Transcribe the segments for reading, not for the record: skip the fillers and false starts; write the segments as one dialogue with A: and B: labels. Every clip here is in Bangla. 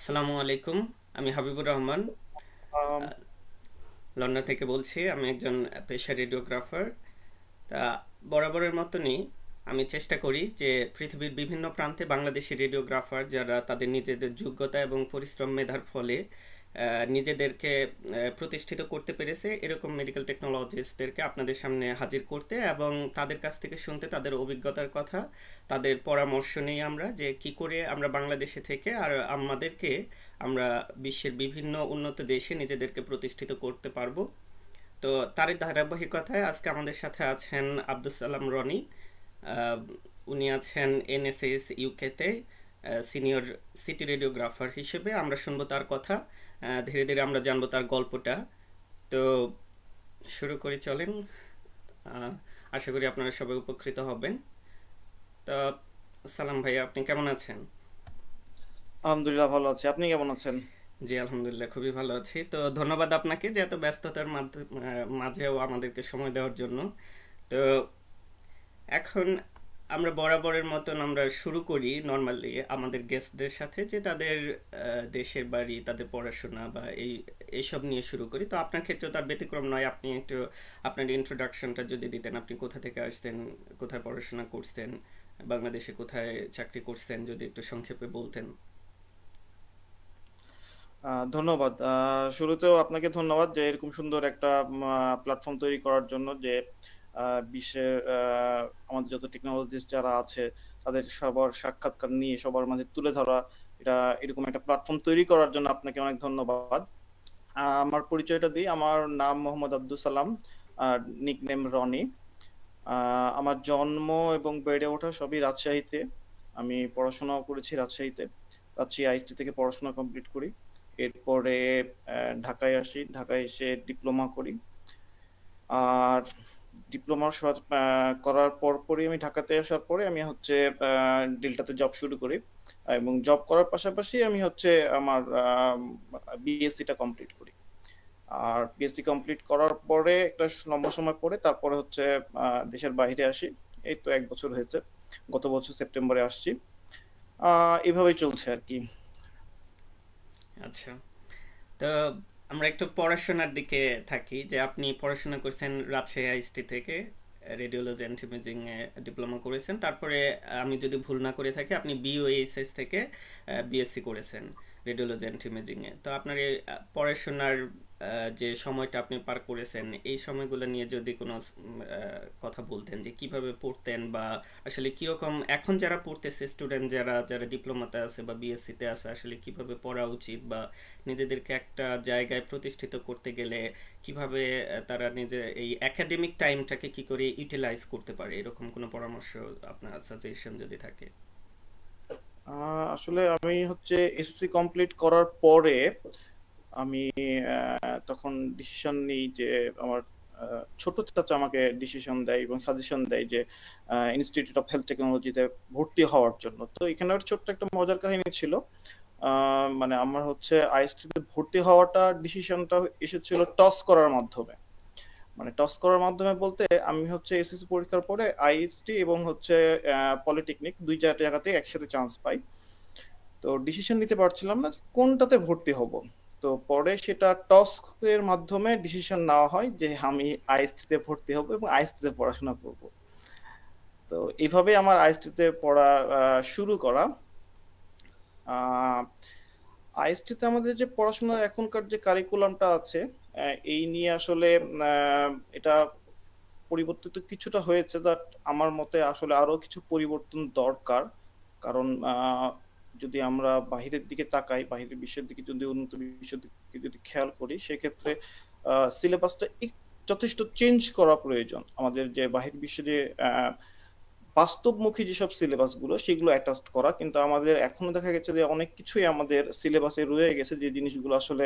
A: আসসালামু আলাইকুম। আমি হাবিবুর রহমান,
B: আম,
A: লন্ডন থেকে বলছি। আমি একজন পেশা রেডিওগ্রাফার। তা বরাবরের মতনই আমি চেষ্টা করি যে পৃথিবীর বিভিন্ন প্রান্তে বাংলাদেশি রেডিওগ্রাফার যারা তাদের নিজেদের যোগ্যতা এবং পরিশ্রম মেধার ফলে নিজেদেরকে প্রতিষ্ঠিত করতে পেরেছে এরকম মেডিকেল টেকনোলজিস্টদেরকে আপনাদের সামনে হাজির করতে এবং তাদের কাছ থেকে শুনতে, তাদের অভিজ্ঞতার কথা, তাদের পরামর্শ নেই আমরা যে কি করে আমরা বাংলাদেশে থেকে আর আমাদেরকে আমরা বিশ্বের বিভিন্ন উন্নত দেশে নিজেদেরকে প্রতিষ্ঠিত করতে পারবো। তো তারই ধারাবাহিকতায় আজকে আমাদের সাথে আছেন আব্দুল সালাম রনি। আহ, উনি আছেন এনএসএস ইউকেতে সিনিয়র সিটি রেডিওগ্রাফার হিসেবে। আমরা শুনবো তার কথা, ধীরে ধীরে আমরা জানবো তার গল্পটা। তো শুরু করি, চলেন। আহ, আশা করি আপনারা সবাই উপকৃত হবেন। তো সালাম ভাই, আপনি কেমন আছেন?
B: আলহামদুলিল্লাহ ভালো আছি। আপনি কেমন আছেন?
A: জি আলহামদুলিল্লাহ খুবই ভালো আছি। তো ধন্যবাদ আপনাকে যে এত ব্যস্ততার মাঝেও আমাদেরকে সময় দেওয়ার জন্য। তো এখন আমরা বরাবরের মতন আমরা শুরু করি নর্মালি আমাদের গেস্টদের সাথে যে তাদের দেশের বাড়ি, তাদের পড়াশোনা বা এইসব নিয়ে শুরু করি। তো আপনার ক্ষেত্রেও তার ব্যতিক্রম নয়। আপনি একটু আপনার ইন্ট্রোডাকশনটা যদি দিতেন, আপনি কোথা থেকে আসতেন, কোথায় পড়াশোনা করতেন, বাংলাদেশে কোথায় চাকরি করতেন, যদি একটু সংক্ষেপে বলতেন।
B: ধন্যবাদ। শুরুতেও আপনাকে ধন্যবাদ যে এরকম সুন্দর একটা প্ল্যাটফর্ম তৈরি করার জন্য, যে বিশ্বের আমাদের যত টেকনোলজিস্ট যারা আছে তাদের সবার সাক্ষাৎকার নিয়ে সবার মাঝে তুলে ধরা, এটা এরকম একটা প্ল্যাটফর্ম তৈরি করার জন্য আপনাকে অনেক ধন্যবাদ। আমার পরিচয়টা দিই। আমার নাম মোহাম্মদ আব্দুল সালাম, আর নিকনেম রনি। আমার জন্ম এবং বেড়ে ওঠা সবই রাজশাহীতে। আমি পড়াশোনাও করেছি রাজশাহীতে। রাজশাহী আইএসটি থেকে পড়াশোনা কমপ্লিট করি। এরপরে ঢাকায় আসি, ঢাকায় এসে ডিপ্লোমা করি। আর ডিপ্লোমা করার পরই আমি ঢাকাতে আসার পরে আমি হচ্ছে ডেল্টাতে জব শুরু করি। এবং জব করার পাশাপাশি আমি হচ্ছে আমার বিএসসিটা কমপ্লিট করি। আর পিএইচডি কমপ্লিট করার পরে একটা লম্বা সময় পরে তারপরে হচ্ছে দেশের বাইরে আসি। এই তো 1 বছর হয়েছে, গত বছর সেপ্টেম্বরে আসছি। এভাবেই চলছে আর কি।
A: আচ্ছা। তো আমরা একটু পড়াশোনার দিকে থাকি, যে আপনি পড়াশোনা করছেন রাজশাহী আইএসটি থেকে, radiology and imaging A diploma করেছেন। তারপরে আমি যদি ভুল না করে থাকি আপনি বিওএইচএস থেকে বিএসসি করেছেন রেডিওলজি অ্যান্ড ইমেজিং এ। তো আপনার এই পড়াশোনার যে সময়টা আপনি পার করেছেন এই সময়গুলো নিয়ে যদি কোনো কথা বলতেন, যে কিভাবে পড়তেন বা আসলে কিরকম এখন যারা পড়তেছে স্টুডেন্ট, যারা যারা ডিপ্লোমাতে আছে বা বিএসসিতে আছে, আসলে কিভাবে পড়া উচিত বা নিজেদেরকে একটা জায়গায় প্রতিষ্ঠিত করতে গেলে কিভাবে তারা নিজে এই একাডেমিক টাইমটাকে কি করে ইউটিলাইজ করতে পারে, এরকম কোনো পরামর্শ, আপনার সাজেশন যদি থাকে।
B: আসলে আমি হচ্ছে এসএসসি কমপ্লিট করার পরে আমি তখন ডিসিশন নিই যে আমার ছোট চাচা আমাকে ডিসিশন দেয় এবং সাজেশন দেয় যে ইনস্টিটিউট অফ হেলথ টেকনোলজিতে ভর্তি হওয়ার জন্য। তো এখানে একটা ছোট্ট একটা মজার কাহিনী ছিল। মানে আমার হচ্ছে আইএসটি তে ভর্তি হওয়াটা ডিসিশনটা এসেছিল টস করার মাধ্যমে। মানে টস করার মাধ্যমে বলতে আমি হচ্ছে এসএসসি পরীক্ষার পরে আইএসটি এবং হচ্ছে পলিটেকনিক দুই জায়গাতে একসাথে চান্স পাই। তো ডিসিশন নিতে পারছিলাম না যে কোনটাতে ভর্তি হব। তো পরে সেটা টস এর মাধ্যমে ডিসিশন নেওয়া হয় যে আমি আইএসটি তে ভর্তি হব এবং আইএসটি তে পড়াশোনা করব। তো এইভাবে আমার আইএসটি তে পড়া শুরু করা। আইএসটি তে আমাদের যে পড়াশোনার এখনকার যে কারিকুলামটা আছে, এই নিয়ে আসলে এটা পরিবর্তিত কিছুটা হয়েছে, বাট আমার মতে আসলে আরো কিছু পরিবর্তন দরকার। কারণ যদি আমরা বাহিরের দিকে তাকাই, বাহিরের বিশ্বের দিকে যদি উন্নত বিশ্বের দিকে যদি খেয়াল করি, সেক্ষেত্রে সিলেবাসটা যথেষ্ট চেঞ্জ করা প্রয়োজন। আমাদের যে বাহির বিশ্বে যে বাস্তবমুখী যেসব সিলেবাস গুলো সেগুলো অ্যাটাচড করা, কিন্তু আমাদের এখনো দেখা গেছে যে অনেক কিছুই আমাদের সিলেবাসে রয়ে গেছে যে জিনিসগুলো আসলে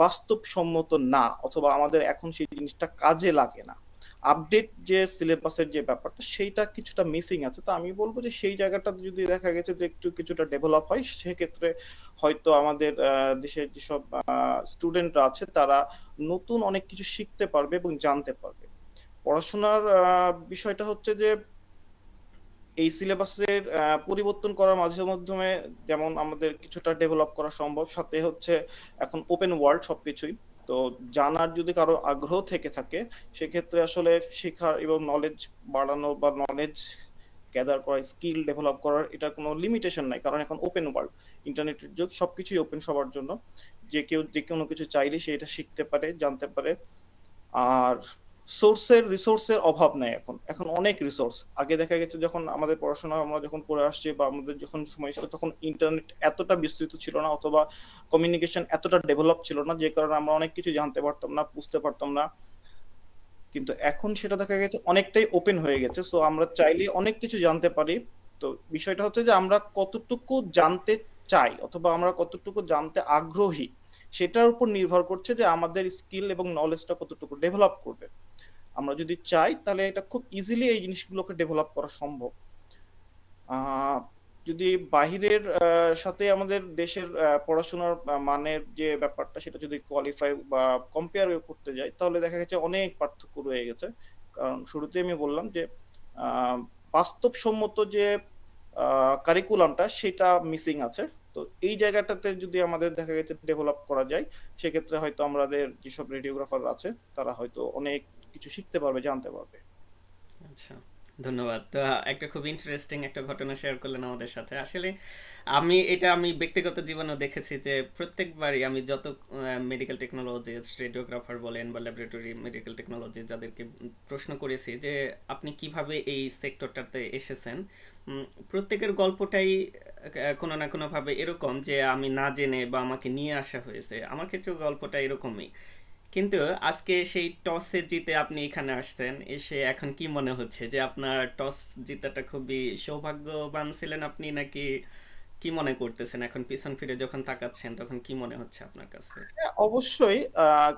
B: বাস্তবসম্মত না, অথবা আমাদের এখন সেই জিনিসটা কাজে লাগে না। আপডেট যে সিলেবাসের যে ব্যাপারটা সেইটা কিছুটা মিসিং আছে। তো আমি বলবো যে সেই জায়গাটা যদি দেখা গেছে যে একটু কিছুটা ডেভেলপ হয়, সেক্ষেত্রে হয়তো আমাদের দেশের যেসব স্টুডেন্টরা আছে তারা নতুন অনেক কিছু শিখতে পারবে এবং জানতে পারবে। পড়াশোনার বিষয়টা হচ্ছে যে এই সিলেবাসের পরিবর্তন করার মাধ্যমে যেমন আমাদের কিছুটা ডেভেলপ করা সম্ভব, সাথে হচ্ছে এখন ওপেন ওয়ার্ল্ড সবকিছুই। তো জানার যদি কারো আগ্রহ থেকে থাকে, সেক্ষেত্রে আসলে শেখার এবং নলেজ বাড়ানো বা নলেজ গ্যাদার করা, স্কিল ডেভেলপ করার এটা কোনো লিমিটেশন নাই, কারণ এখন ওপেন ওয়ার্ল্ড, ইন্টারনেটের যুগ, সবকিছুই ওপেন সবার জন্য। যে কেউ যে কোনো কিছু চাইলে সে এটা শিখতে পারে, জানতে পারে। আর রিসোর্সের অভাব নাই, এখন এখন অনেক রিসোর্স। আগে দেখা গেছে যখন আমাদের পড়াশোনা আমরা যখন করে আসছি বা আমাদের যখন সময় ছিল, তখন ইন্টারনেট এতটা বিস্তৃত ছিল না, অথবা কমিউনিকেশন এতটা ডেভেলপ ছিল না, যে কারণে আমরা অনেক কিছু জানতে পারতাম না, বুঝতে পারতাম না। কিন্তু এখন সেটা দেখা গেছে অনেকটাই ওপেন হয়ে গেছে, সো আমরা চাইলে অনেক কিছু জানতে পারি। তো বিষয়টা হচ্ছে যে আমরা কতটুকু জানতে চাই অথবা আমরা কতটুকু জানতে আগ্রহী, সেটার উপর নির্ভর করছে যে আমাদের স্কিল এবং নলেজটা কতটুকু ডেভেলপ করবে। আমরা যদি চাই তাহলে এটা খুব ইজিলি এই জিনিসগুলোকে ডেভেলপ করা সম্ভব। আহ, যদি বাহিরের সাথে আমাদের দেশের পড়াশোনার মানের যে ব্যাপারটা, সেটা যদি কোয়ালিফাই বা কম্পেয়ার করতে যাই, তাহলে দেখা গেছে অনেক পার্থক্য রয়ে গেছে। কারণ শুরুতে আমি বললাম যে আহ, বাস্তবসম্মত যে কারিকুলামটা সেটা মিসিং আছে। তো এই জায়গাটাতে যদি আমাদের দেখা গেছে ডেভেলপ করা যায়, সেক্ষেত্রে হয়তো আমাদের যেসব রেডিওগ্রাফার আছে তারা হয়তো অনেক কিছু শিখতে পারবে, জানতে পারবে।
A: আচ্ছা, ধন্যবাদ। তো একটা খুব ইন্টারেস্টিং একটা ঘটনা শেয়ার করলেন আমাদের সাথে। আসলে আমি ব্যক্তিগত জীবনেও দেখেছি যে প্রত্যেকবারই আমি যত মেডিকেল টেকনোলজিস্ট, রেডিওগ্রাফার বলেন বা ল্যাবরেটরি মেডিকেল টেকনোলজি যাদেরকে প্রশ্ন করেছি যে আপনি কিভাবে এই সেক্টরটাতে এসেছেন, প্রত্যেকের গল্পটাই কোনো না কোনোভাবে এরকম যে আমি না জেনে বা আমাকে নিয়ে আসা হয়েছে। আমার ক্ষেত্রেও গল্পটা এরকমই। কিন্তু আজকে সেই টসে জিতে আপনি এখানে আসছেন, এসে এখন কি মনে হচ্ছে যে আপনার টস জিতাটা খুবই সৌভাগ্যবান ছিলেন আপনি, নাকি কি মনে করতেছেন এখন পিছন ফিরে যখন তাকাচ্ছেন তখন কি মনে হচ্ছে আপনার কাছে?
B: হ্যাঁ, অবশ্যই।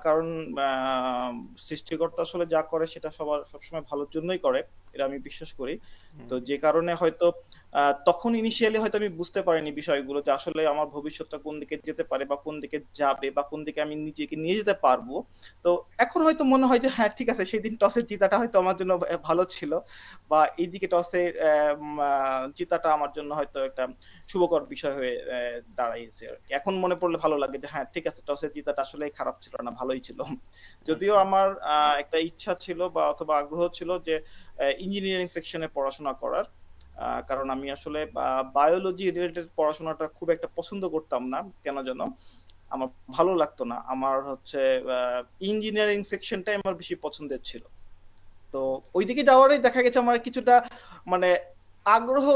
B: কারণ আহ, সৃষ্টিকর্তা আসলে যা করে সেটা সবার সবসময় ভালোর জন্যই করে, এটা আমি বিশ্বাস করি। তো যে কারণে হয়তো তখন ইনিশিয়ালি হয়তো আমি বুঝতে পারিনি বিষয়গুলো, যে আসলে আমার ভবিষ্যৎটা কোন দিকে যেতে পারে বা কোন দিকে যাবে বা কোন দিকে আমি নিজেকে নিয়ে যেতে পারবো। তো এখন হয়তো মনে হয় যে হ্যাঁ, ঠিক আছে, সেদিন টসের জিতাটা হয়তো আমার জন্য ভালো ছিল, বা এইদিকে টসের জিতাটা আমার জন্য হয়তো একটা শুভকর বিষয় হয়ে দাঁড়াইছে আর কি। এখন মনে পড়লে ভালো লাগে যে হ্যাঁ, ঠিক আছে, টসের জিতাটা আসলে খারাপ ছিল না, ভালোই ছিল। যদিও
A: আচ্ছা।
B: আমার একটা ইচ্ছা ছিল বা অথবা আগ্রহ ছিল যে ইঞ্জিনিয়ারিং সেকশনে পড়াশোনা করার। কারণ আমি আসলে বায়োলজি রিলেটেড পড়াশোনাটা খুব একটা পছন্দ করতাম না, কেন যেন আমার ভালো লাগতো না। আমার হচ্ছে ইঞ্জিনিয়ারিং সেকশনটাই আমার বেশি পছন্দের ছিল। তো ওইদিকে যাওয়ারই দেখা গেছে আমার কিছুটা মানে আগ্রহ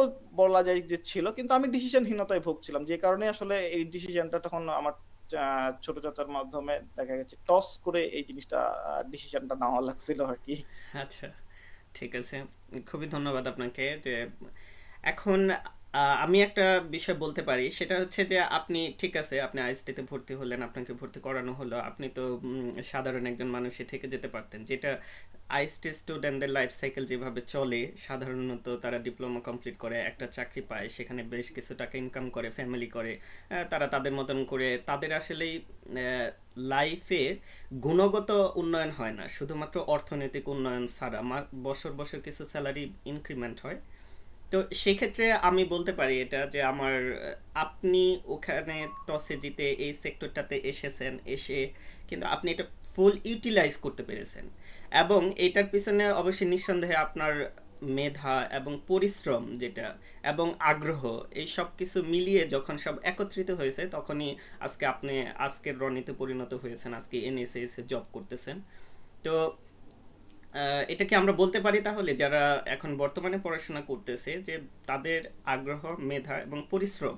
B: বলা যায় যে ছিল, কিন্তু আমি ডিসিশনহীনতায় ভুগছিলাম, যে কারণে আসলে এই ডিসিশনটা তখন আমার ছোট চাচার মাধ্যমে দেখা গেছে টস করে এই জিনিসটা ডিসিশনটা নেওয়া লাগছিল আর কি।
A: আচ্ছা, ঠিক আছে। খুবই ধন্যবাদ আপনাকে যে এখন আমি একটা বিষয় বলতে পারি, সেটা হচ্ছে যে আপনি ঠিক আছে, আপনি আইএসটিতে ভর্তি হলেন, আপনাকে ভর্তি করানো হলো, আপনি তো সাধারণ একজন মানুষই থেকে যেতে পারতেন। যেটা আইএসটি স্টুডেন্টদের লাইফ সাইকেল যেভাবে চলে, সাধারণত তারা ডিপ্লোমা কমপ্লিট করে একটা চাকরি পায়, সেখানে বেশ কিছু টাকা ইনকাম করে, ফ্যামিলি করে, তারা তাদের মতন করে তাদের আসলেই লাইফে গুণগত উন্নয়ন হয় না, শুধুমাত্র অর্থনৈতিক উন্নয়ন ছাড়া বছর বছর কিছু স্যালারি ইনক্রিমেন্ট হয়। তো সেক্ষেত্রে আমি বলতে পারি এটা যে আপনি ওখানে টসে জিতে এই সেক্টরটাতে এসেছেন, এসে কিন্তু আপনি এটা ফুল ইউটিলাইজ করতে পেরেছেন। এবং এটার পিছনে অবশ্যই নিঃসন্দেহে আপনার মেধা এবং পরিশ্রম যেটা এবং আগ্রহ, এই সব কিছু মিলিয়ে যখন সব একত্রিত হয়েছে, তখনই আপনি আজকের রনিতে পরিণত হয়েছেন, আজকে এনএসএস এ জব করতেছেন। তো এটা কি আমরা বলতে পারি তাহলে যারা এখন বর্তমানে পড়াশোনা করতেছে যে তাদের আগ্রহ, মেধা এবং পরিশ্রম,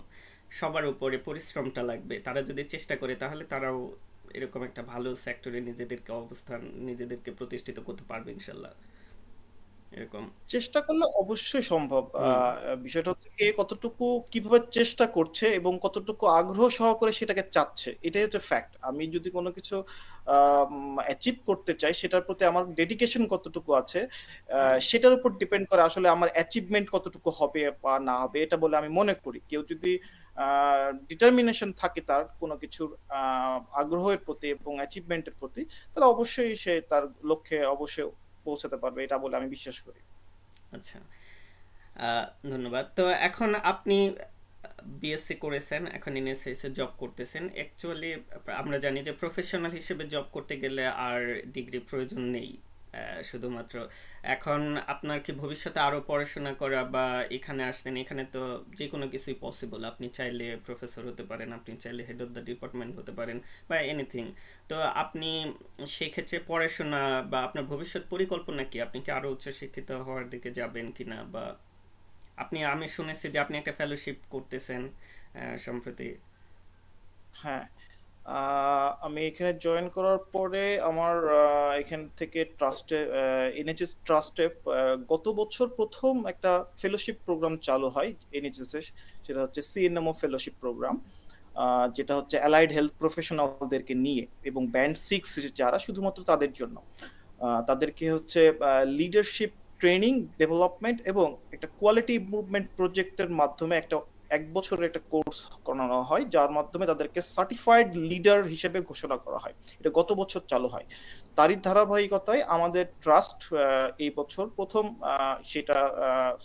A: সবার উপরে পরিশ্রমটা লাগবে, তারা যদি চেষ্টা করে তাহলে তারাও এরকম একটা ভালো সেক্টরে নিজেদেরকে প্রতিষ্ঠিত করতে পারবে ইনশাল্লাহ, এরকম।
B: চেষ্টা করলে অবশ্যই সম্ভব।
A: হুম।
B: বিষয়টা হচ্ছে কে কতটুকু কিভাবে চেষ্টা করছে এবং কতটুকু আগ্রহ সহকারে সেটাকে চাচ্ছে, এটাই হচ্ছে ফ্যাক্ট। আমি যদি কোনো কিছু অ্যাচিভ করতে চাই, সেটার প্রতি আমার ডেডিকেশন কতটুকু আছে,
A: হুম।
B: সেটার উপর ডিপেন্ড করে আসলে আমার অ্যাচিভমেন্ট কতটুকু হবে বা না হবে, এটা বলে আমি মনে করি। কেউ যদি ডিটারমিনেশন থাকে তার কোনো কিছুর আগ্রহের প্রতি এবং অ্যাচিভমেন্টের প্রতি, তাহলে অবশ্যই সে তার লক্ষ্যে অবশ্যই পৌঁছাতে পারবে, এটা বলে আমি বিশ্বাস করি।
A: আচ্ছা, ধন্যবাদ। তো এখন আপনি বিএসসি করেছেন, এখন এনএসএস এ জব করতেছেন। অ্যাকচুয়ালি আমরা জানি যে প্রফেশনাল হিসেবে জব করতে গেলে আর ডিগ্রি প্রয়োজন নেই। শুধুমাত্র এখন আপনার কি ভবিষ্যতে আরো পড়াশোনা করা, বা এখানে আসছেন, এখানে তো যে কোনো কিছুই পসিবল। আপনি চাইলে প্রফেসর হতে পারেন, আপনি চাইলে হেড অফ দ্য ডিপার্টমেন্ট হতে পারেন, বা এনিথিং। তো আপনি সেই ক্ষেত্রে পড়াশোনা বা আপনার ভবিষ্যৎ পরিকল্পনা কি? আপনি কি আরো উচ্চশিক্ষিত হওয়ার দিকে যাবেন কিনা, বা আপনি, আমি শুনেছি যে আপনি একটা ফেলোশিপ করতেছেন সম্প্রতি।
B: হ্যাঁ, আমি এখানে জয়েন করার পরে আমার এখান থেকে ট্রাস্টে, এনএচএস ট্রাস্টে গত বছর প্রথম একটা ফেলোশিপ প্রোগ্রাম চালু হয় এনএচএস এর। সেটা হচ্ছে সিএনএমও ফেলোশিপ প্রোগ্রাম, যেটা হচ্ছে অ্যালাইড হেলথ প্রফেশনালদেরকে নিয়ে, এবং ব্যান্ড 6 যারা, শুধুমাত্র তাদের জন্য। তাদেরকে হচ্ছে লিডারশিপ ট্রেনিং, ডেভেলপমেন্ট এবং একটা কোয়ালিটি ইমপ্রুভমেন্ট প্রজেক্টের মাধ্যমে একটা 1 বছরের একটা কোর্স করানো হয়, যার মাধ্যমে তাদেরকে সার্টিফাইড লিডার হিসেবে ঘোষণা করা হয়। এটা গত বছর চালু হয়। তারই ধারাবাহিকতায় আমাদের ট্রাস্ট এই বছর প্রথম সেটা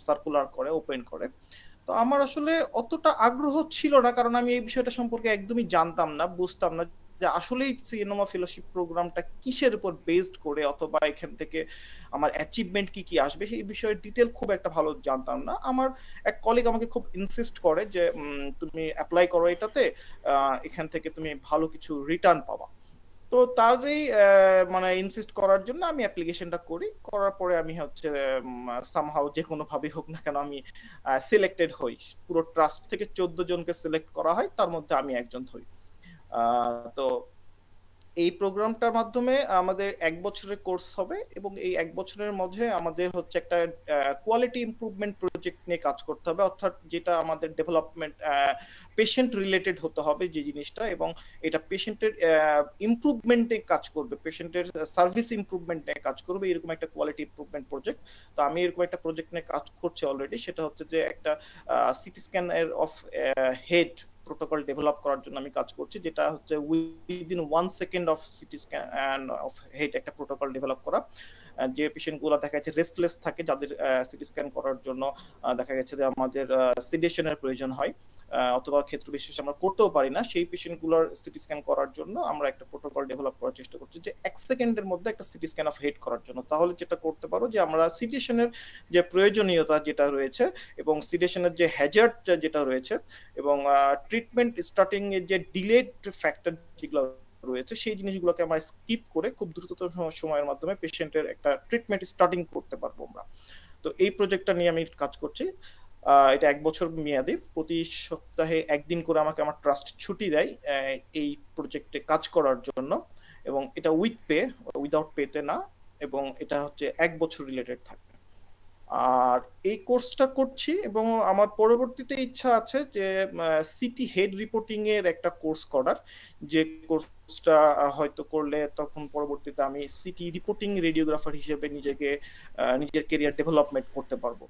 B: সার্কুলার করে, ওপেন করে। তো আমার আসলে অতটা আগ্রহ ছিল না, কারণ আমি এই বিষয়টা সম্পর্কে একদমই জানতাম না, বুঝতাম না যে আসলেই সিনেমা ফেলোশিপ প্রোগ্রামটা কিসের উপর বেসড করে, অথবা এখান থেকে আমার অ্যাচিভমেন্ট কি কি আসবে সেই বিষয়ে ডিটেল খুব একটা ভালো জানতাম না। আমার এক কলিগ আমাকে খুব ইনসিস্ট করে যে তুমি অ্যাপ্লাই করো এটাতে, এখান থেকে তুমি ভালো কিছু রিটার্ন পাবা। তো তারই মানে ইনসিস্ট করার জন্য আমি অ্যাপ্লিকেশনটা করি। করার পরে আমি হচ্ছে সামহাউ যে কোনো ভাবে হোক না কেন আমি সিলেক্টেড হই। পুরো ট্রাস্ট থেকে 14 জনকে সিলেক্ট করা হয়, তার মধ্যে আমি একজন হই। তো এই প্রোগ্রামটার মাধ্যমে আমাদের 1 বছরের কোর্স হবে, এবং এই 1 বছরের মধ্যে আমাদের হচ্ছে একটা কোয়ালিটি ইমপ্রুভমেন্ট প্রজেক্ট নিয়ে কাজ করতে হবে, অর্থাৎ যেটা আমাদের ডেভেলপমেন্ট পেশেন্ট রিলেটেড হতে হবে যে জিনিসটা, এবং এটা পেশেন্টের ইমপ্রুভমেন্টে কাজ করবে, পেশেন্টের সার্ভিস ইমপ্রুভমেন্টে কাজ করবে, এরকম একটা কোয়ালিটি ইমপ্রুভমেন্ট প্রজেক্ট। তো আমি এরকম একটা প্রজেক্ট নিয়ে কাজ করছি অলরেডি। সেটা হচ্ছে যে একটা সিটি স্ক্যান এর অফ হেড প্রোটোকল ডেভেলপ করার জন্য আমি কাজ করছি, যেটা হচ্ছে within 1 second of CT scan of head একটা প্রোটোকল ডেভেলপ করা। যে পেশেন্ট গুলো দেখা যাচ্ছে রেস্টলেস থাকে, যাদের সিটি স্ক্যান করার জন্য দেখা গেছে যে আমাদের সিডেশনের প্রয়োজন হয়, অথবা ক্ষেত্র বিশেষ আমরা করতেও পারি না, সেই পেশেন্ট গুলোর সিটি স্ক্যান করার জন্য আমরা একটা প্রোটোকল ডেভেলপ করার চেষ্টা করছি, যে 1 সেকেন্ডের মধ্যে একটা সিটি স্ক্যান অফ হেড করার জন্য। তাহলে যেটা করতে পারো যে আমরা সিডেশনের যে প্রয়োজনীয়তা যেটা রয়েছে, এবং সিডেশনের যে হ্যাজার্ড যেটা রয়েছে, এবং ট্রিটমেন্ট স্টার্টিং এর যে ডিলেড ফ্যাক্টর যেগুলো রয়েছে, সেই জিনিসগুলোকে আমরা স্কিপ করে খুব দ্রুততম সময়ের মাধ্যমে পেশেন্টের একটা ট্রিটমেন্ট স্টার্টিং করতে পারবো আমরা। তো এই প্রজেক্টটা নিয়ে আমি কাজ করছি। এটা 1 বছর মেয়াদি। প্রতি সপ্তাহে একদিন করে আমাকে আমার ট্রাস্ট ছুটি দেয় এই প্রজেক্টে কাজ করার জন্য, এবং এটা উইথ পে, উইদাউট পেতে না, এবং এটা হচ্ছে 1 বছর রিলেটেড থাকে। আর এই কোর্সটা করছি, এবং আমার পরবর্তীতে ইচ্ছা আছে যে সিটি হেড রিপোর্টিং এর একটা কোর্স করার, যে কোর্সটা হয়তো করলে তখন পরবর্তীতে আমি সিটি রিপোর্টিং রেডিওগ্রাফার হিসেবে নিজেকে নিজের কেরিয়ার ডেভেলপমেন্ট করতে পারবো।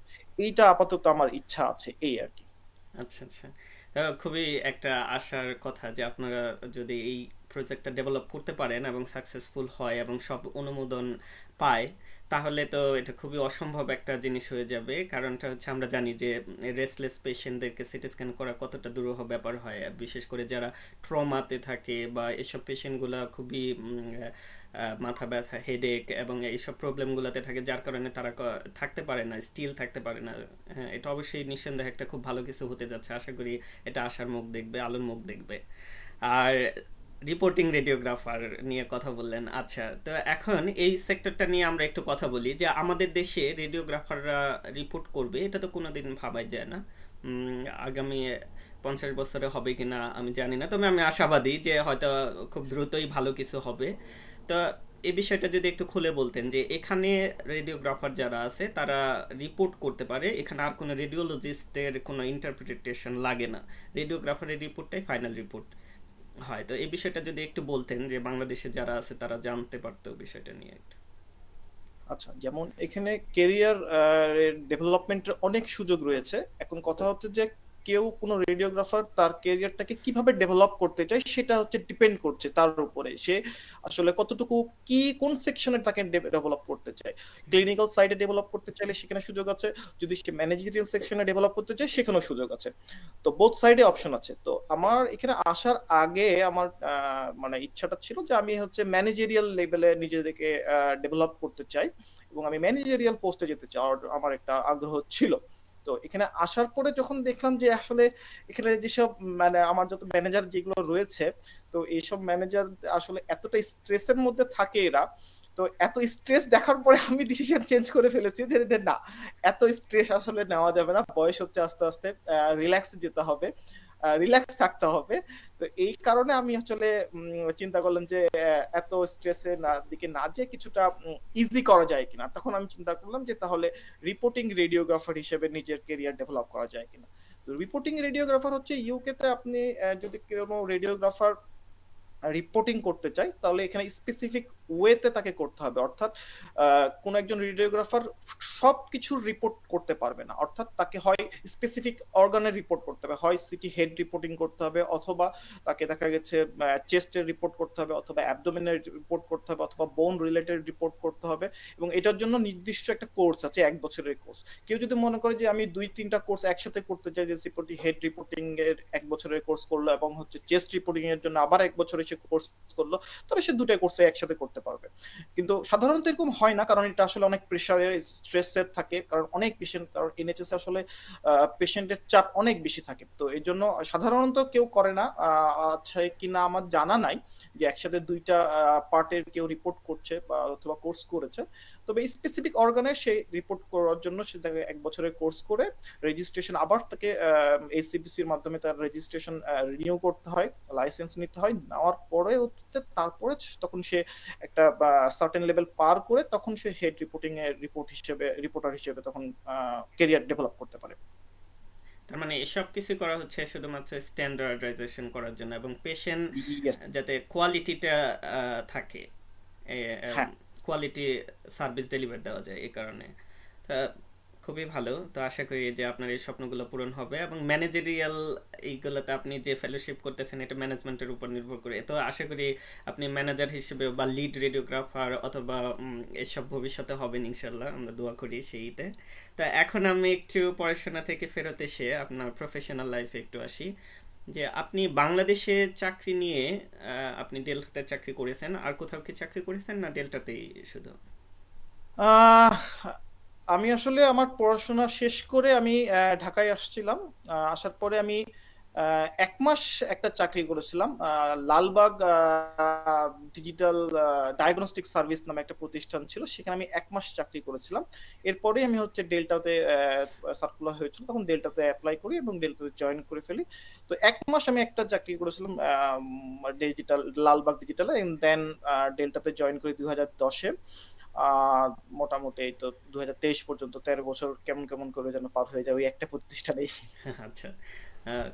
B: এইটা আপাতত আমার ইচ্ছা আছে, এই আর কি।
A: আচ্ছা, আচ্ছা। খুবই একটা আশার কথা যে আপনারা যদি এই প্রজেক্টটা ডেভেলপ করতে পারেন এবং সাকসেসফুল হয় এবং সব অনুমোদন পায়, তাহলে তো এটা খুবই অসম্ভব একটা জিনিস হয়ে যাবে। কারণটা হচ্ছে আমরা জানি যে রেস্টলেস পেশেন্টদেরকে সিটি স্ক্যান করা কতটা দুরূহ ব্যাপার হয়, বিশেষ করে যারা ট্রমাতে থাকে, বা এসব পেশেন্টগুলো খুবই মাথা ব্যথা, হেডেক এবং এইসব প্রবলেমগুলোতে থাকে, যার কারণে তারা থাকতে পারে না, স্টিল থাকতে পারে না। হ্যাঁ, এটা অবশ্যই নিঃসন্দেহে একটা খুব ভালো কিছু হতে যাচ্ছে। আশা করি এটা আশার মুখ দেখবে, আলোর মুখ দেখবে। আর রিপোর্টিং রেডিওগ্রাফার নিয়ে কথা বললেন, আচ্ছা, তো এখন এই সেক্টরটা নিয়ে আমরা একটু কথা বলি যে আমাদের দেশে রেডিওগ্রাফাররা রিপোর্ট করবে, এটা তো কোনোদিন ভাবাই যায় না। আগামী 50 বছরে হবে কিনা আমি জানি না, তবে আমি আশাবাদী যে হয়তো খুব দ্রুতই ভালো কিছু হবে। তো এই বিষয়টা যদি একটু খুলে বলতেন যে এখানে রেডিওগ্রাফার যারা আছে তারা রিপোর্ট করতে পারে, এখানে আর কোনো রেডিওলজিস্টের কোনো ইন্টারপ্রিটেশন লাগে না, রেডিওগ্রাফারের রিপোর্টটাই ফাইনাল রিপোর্ট হয়। তো এই বিষয়টা যদি একটু বলতেন যে বাংলাদেশে যারা আছে তারা জানতে পারতো বিষয়টা নিয়ে একটু।
B: আচ্ছা, যেমন এখানে কেরিয়ার ডেভেলপমেন্টের অনেক সুযোগ রয়েছে। এখন কথা হচ্ছে যে কেউ কোনো রেডিওগ্রাফার তার ক্যারিয়ারটাকে কিভাবে ডেভেলপ করতে চায় সেটা হচ্ছে ডিপেন্ড করছে তার উপরে, সে আসলে কতটুকু কোন সেকশনে তাকে ডেভেলপ করতে চায়। ক্লিনিক্যাল সাইডে ডেভেলপ করতে চাইলে সেখানে সুযোগ আছে, যদি সে ম্যানেজারিয়াল সেকশনে ডেভেলপ করতে চায় সেখানেও সুযোগ আছে। তো বোথ সাইডে অপশন আছে। তো আমার এখানে আসার আগে আমার মানে ইচ্ছাটা ছিল যে আমি হচ্ছে ম্যানেজারিয়াল লেভেলে নিজেদেরকে ডেভেলপ করতে চাই এবং আমি ম্যানেজারিয়াল পোস্টে যেতে চাওয়ার আমার একটা আগ্রহ ছিল। তো এখানে আসার পরে যখন দেখলাম যে আসলে এখানে যেসব মানে আমার যত ম্যানেজার যেগুলো রয়েছে, তো এইসব ম্যানেজার আসলে এতটা স্ট্রেসের মধ্যে থাকে এরা, তো এত স্ট্রেস দেখার পরে আমি ডিসিশন চেঞ্জ করে ফেলেছি যে না, এত স্ট্রেস আসলে নেওয়া যাবে না, বয়স হচ্ছে আস্তে আস্তে, রিল্যাক্সে যেতে হবে, রিল্যাক্স থাকতে হবে। তো এই কারণে আমি আসলে চিন্তা করলাম যে এত স্ট্রেসে দিকে না যে কিছুটা ইজি করা যায় কিনা। তখন আমি চিন্তা করলাম যে তাহলে রিপোর্টিং রেডিওগ্রাফার হিসেবে নিজের কেরিয়ার ডেভেলপ করা যায় কিনা। তো রিপোর্টিং রেডিওগ্রাফার হচ্ছে ইউকে তে আপনি যদি কোনো রেডিওগ্রাফার রিপোর্টিং করতে চাই তাহলে এখানে স্পেসিফিক ওয়েতে তাকে করতে হবে। অর্থাৎ কোন একজন রেডিওগ্রাফার সবকিছু রিপোর্ট করতে পারবে না, অর্থাৎ তাকে হয় স্পেসিফিক অর্গানের রিপোর্ট করতে হবে, হয় সিটি হেড রিপোর্টিং করতে হবে, অথবা তাকে দেখা গেছে চেস্টের রিপোর্ট করতে হবে, অথবা অ্যাবডোমেনের রিপোর্ট করতে হবে, অথবা বোন রিলেটেড রিপোর্ট করতে হবে। এবং এটার জন্য নির্দিষ্ট একটা কোর্স আছে, 1 বছরের কোর্স। কেউ যদি মনে করে যে আমি 2-3টা কোর্স একসাথে করতে চাই, যে সিটি হেড রিপোর্টিং এর 1 বছরের কোর্স করলো এবং হচ্ছে চেস্ট রিপোর্টিং এর জন্য আবার 1 বছরের কোর্স করলো, তাহলে সে 2টা কোর্সে একসাথে করতে পারবে। কিন্তু সাধারণত এরকম হয় না, কারণ এটা আসলে অনেক প্রেসারের, স্ট্রেসের থাকে, কারণ অনেক পেশেন্ট, কারণ এনএচএস আসলে পেশেন্টের চাপ অনেক বেশি থাকে। তো এই জন্য সাধারণত কেউ করে না, আছে কিনা আমার জানা নাই যে একসাথে 2টা পার্টের কেউ রিপোর্ট করছে বা অথবা কোর্স করেছে। তবে স্পেসিফিক অর্গানে সে রিপোর্ট করার জন্য সে তাকে 1 বছরের কোর্স করে রেজিস্ট্রেশন, আবার তাকে এসিবিসির মাধ্যমে তার রেজিস্ট্রেশন রিনিউ করতে হয়, লাইসেন্স নিতে হয়। নেওয়ার পরে হচ্ছে তারপরে তখন সে একটা সার্টেন লেভেল পার করে তখন সে হেড রিপোর্টিং এর রিপোর্টার হিসেবে তখন ক্যারিয়ার ডেভেলপ করতে পারে।
A: তার মানে এসব কিছু করা হচ্ছে শুধুমাত্র স্ট্যান্ডার্ডাইজেশন করার জন্য এবং পেশেন্ট
B: ইয়েস।
A: যাতে কোয়ালিটিটা থাকে,
B: হ্যাঁ।
A: কোয়ালিটি সার্ভিস ডেলিভার দেওয়া যায় এই কারণে। তা খুবই ভালো। তো আশা করি যে আপনার এই স্বপ্নগুলো পূরণ হবে এবং ম্যানেজারিয়াল এইগুলোতে আপনি যে ফেলোশিপ করতেছেন এটা ম্যানেজমেন্টের উপর নির্ভর করে, তো আশা করি আপনি ম্যানেজার হিসেবে বা লিড রেডিওগ্রাফার অথবা এসব ভবিষ্যতে হবেন ইনশাল্লাহ, আমরা দোয়া করি সেইতে। তা এখন আমি একটু পড়াশোনা থেকে ফেরত এসে আপনার প্রফেশনাল লাইফে একটু আসি, যে আপনি বাংলাদেশে চাকরি নিয়ে আপনি ডেল্টাতে চাকরি করেছেন, আর কোথাও কি চাকরি করেছেন না ডেল্টাতেই শুধু?
B: আহ, আমি আসলে আমার পড়াশোনা শেষ করে আমি ঢাকায় আসছিলাম। আসার পরে আমি 1 মাস একটা চাকরি করেছিলাম লালবাগ ডিজিটাল ডায়াগনস্টিক সার্ভিস নামে একটা প্রতিষ্ঠান ছিল, সেখানে আমি 1 মাস চাকরি করেছিলাম। এরপরে আমি হচ্ছে ডেল্টাতে সার্কুলার হয়েছিল, তখন ডেল্টাতে অ্যাপ্লাই করি এবং ডেল্টাতে জয়েন করে ফেলি। তো 1 মাস আমি একটা চাকরি করেছিলাম ডিজিটাল, লালবাগ ডিজিটালে, দেন ডেল্টাতে জয়েন করি 2010-এ। মোটামুটি এই তো 2023 পর্যন্ত 13 বছর কেমন কেমন করে যেন পার হয়ে যায় ওই একটা প্রতিষ্ঠানেই।
A: আচ্ছা,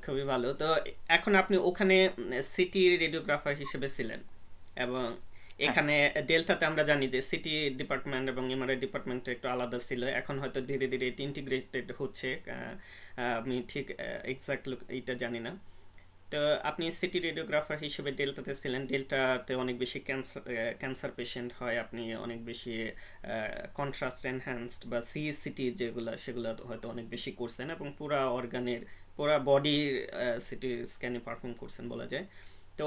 A: খুবই ভালো। তো এখন আপনি ওখানে সিটি রেডিওগ্রাফার হিসেবে ছিলেন এবং
B: হ্যাঁ।
A: এখানে ডেল্টাতে আমরা জানি যে সিটি ডিপার্টমেন্ট এবং এমআরআই ডিপার্টমেন্ট একটু আলাদা ছিল, এখন হয়তো ধীরে ধীরে এটি ইন্টিগ্রেটেড হচ্ছে। আমি ঠিক এক্সাক্ট এইটা জানি না। তো আপনি সিটি রেডিওগ্রাফার হিসেবে ডেল্টাতে ছিলেন, ডেল্টাতে অনেক বেশি ক্যান্সার পেশেন্ট হয়, আপনি অনেক বেশি কন্ট্রাস্ট এনহ্যান্সড বা সিইসিটি যেগুলো সেগুলো হয়তো অনেক বেশি করছেন এবং পুরা অর্গানের, পুরা বডির সিটি স্ক্যানে পারফর্ম করছেন বলা যায়। তো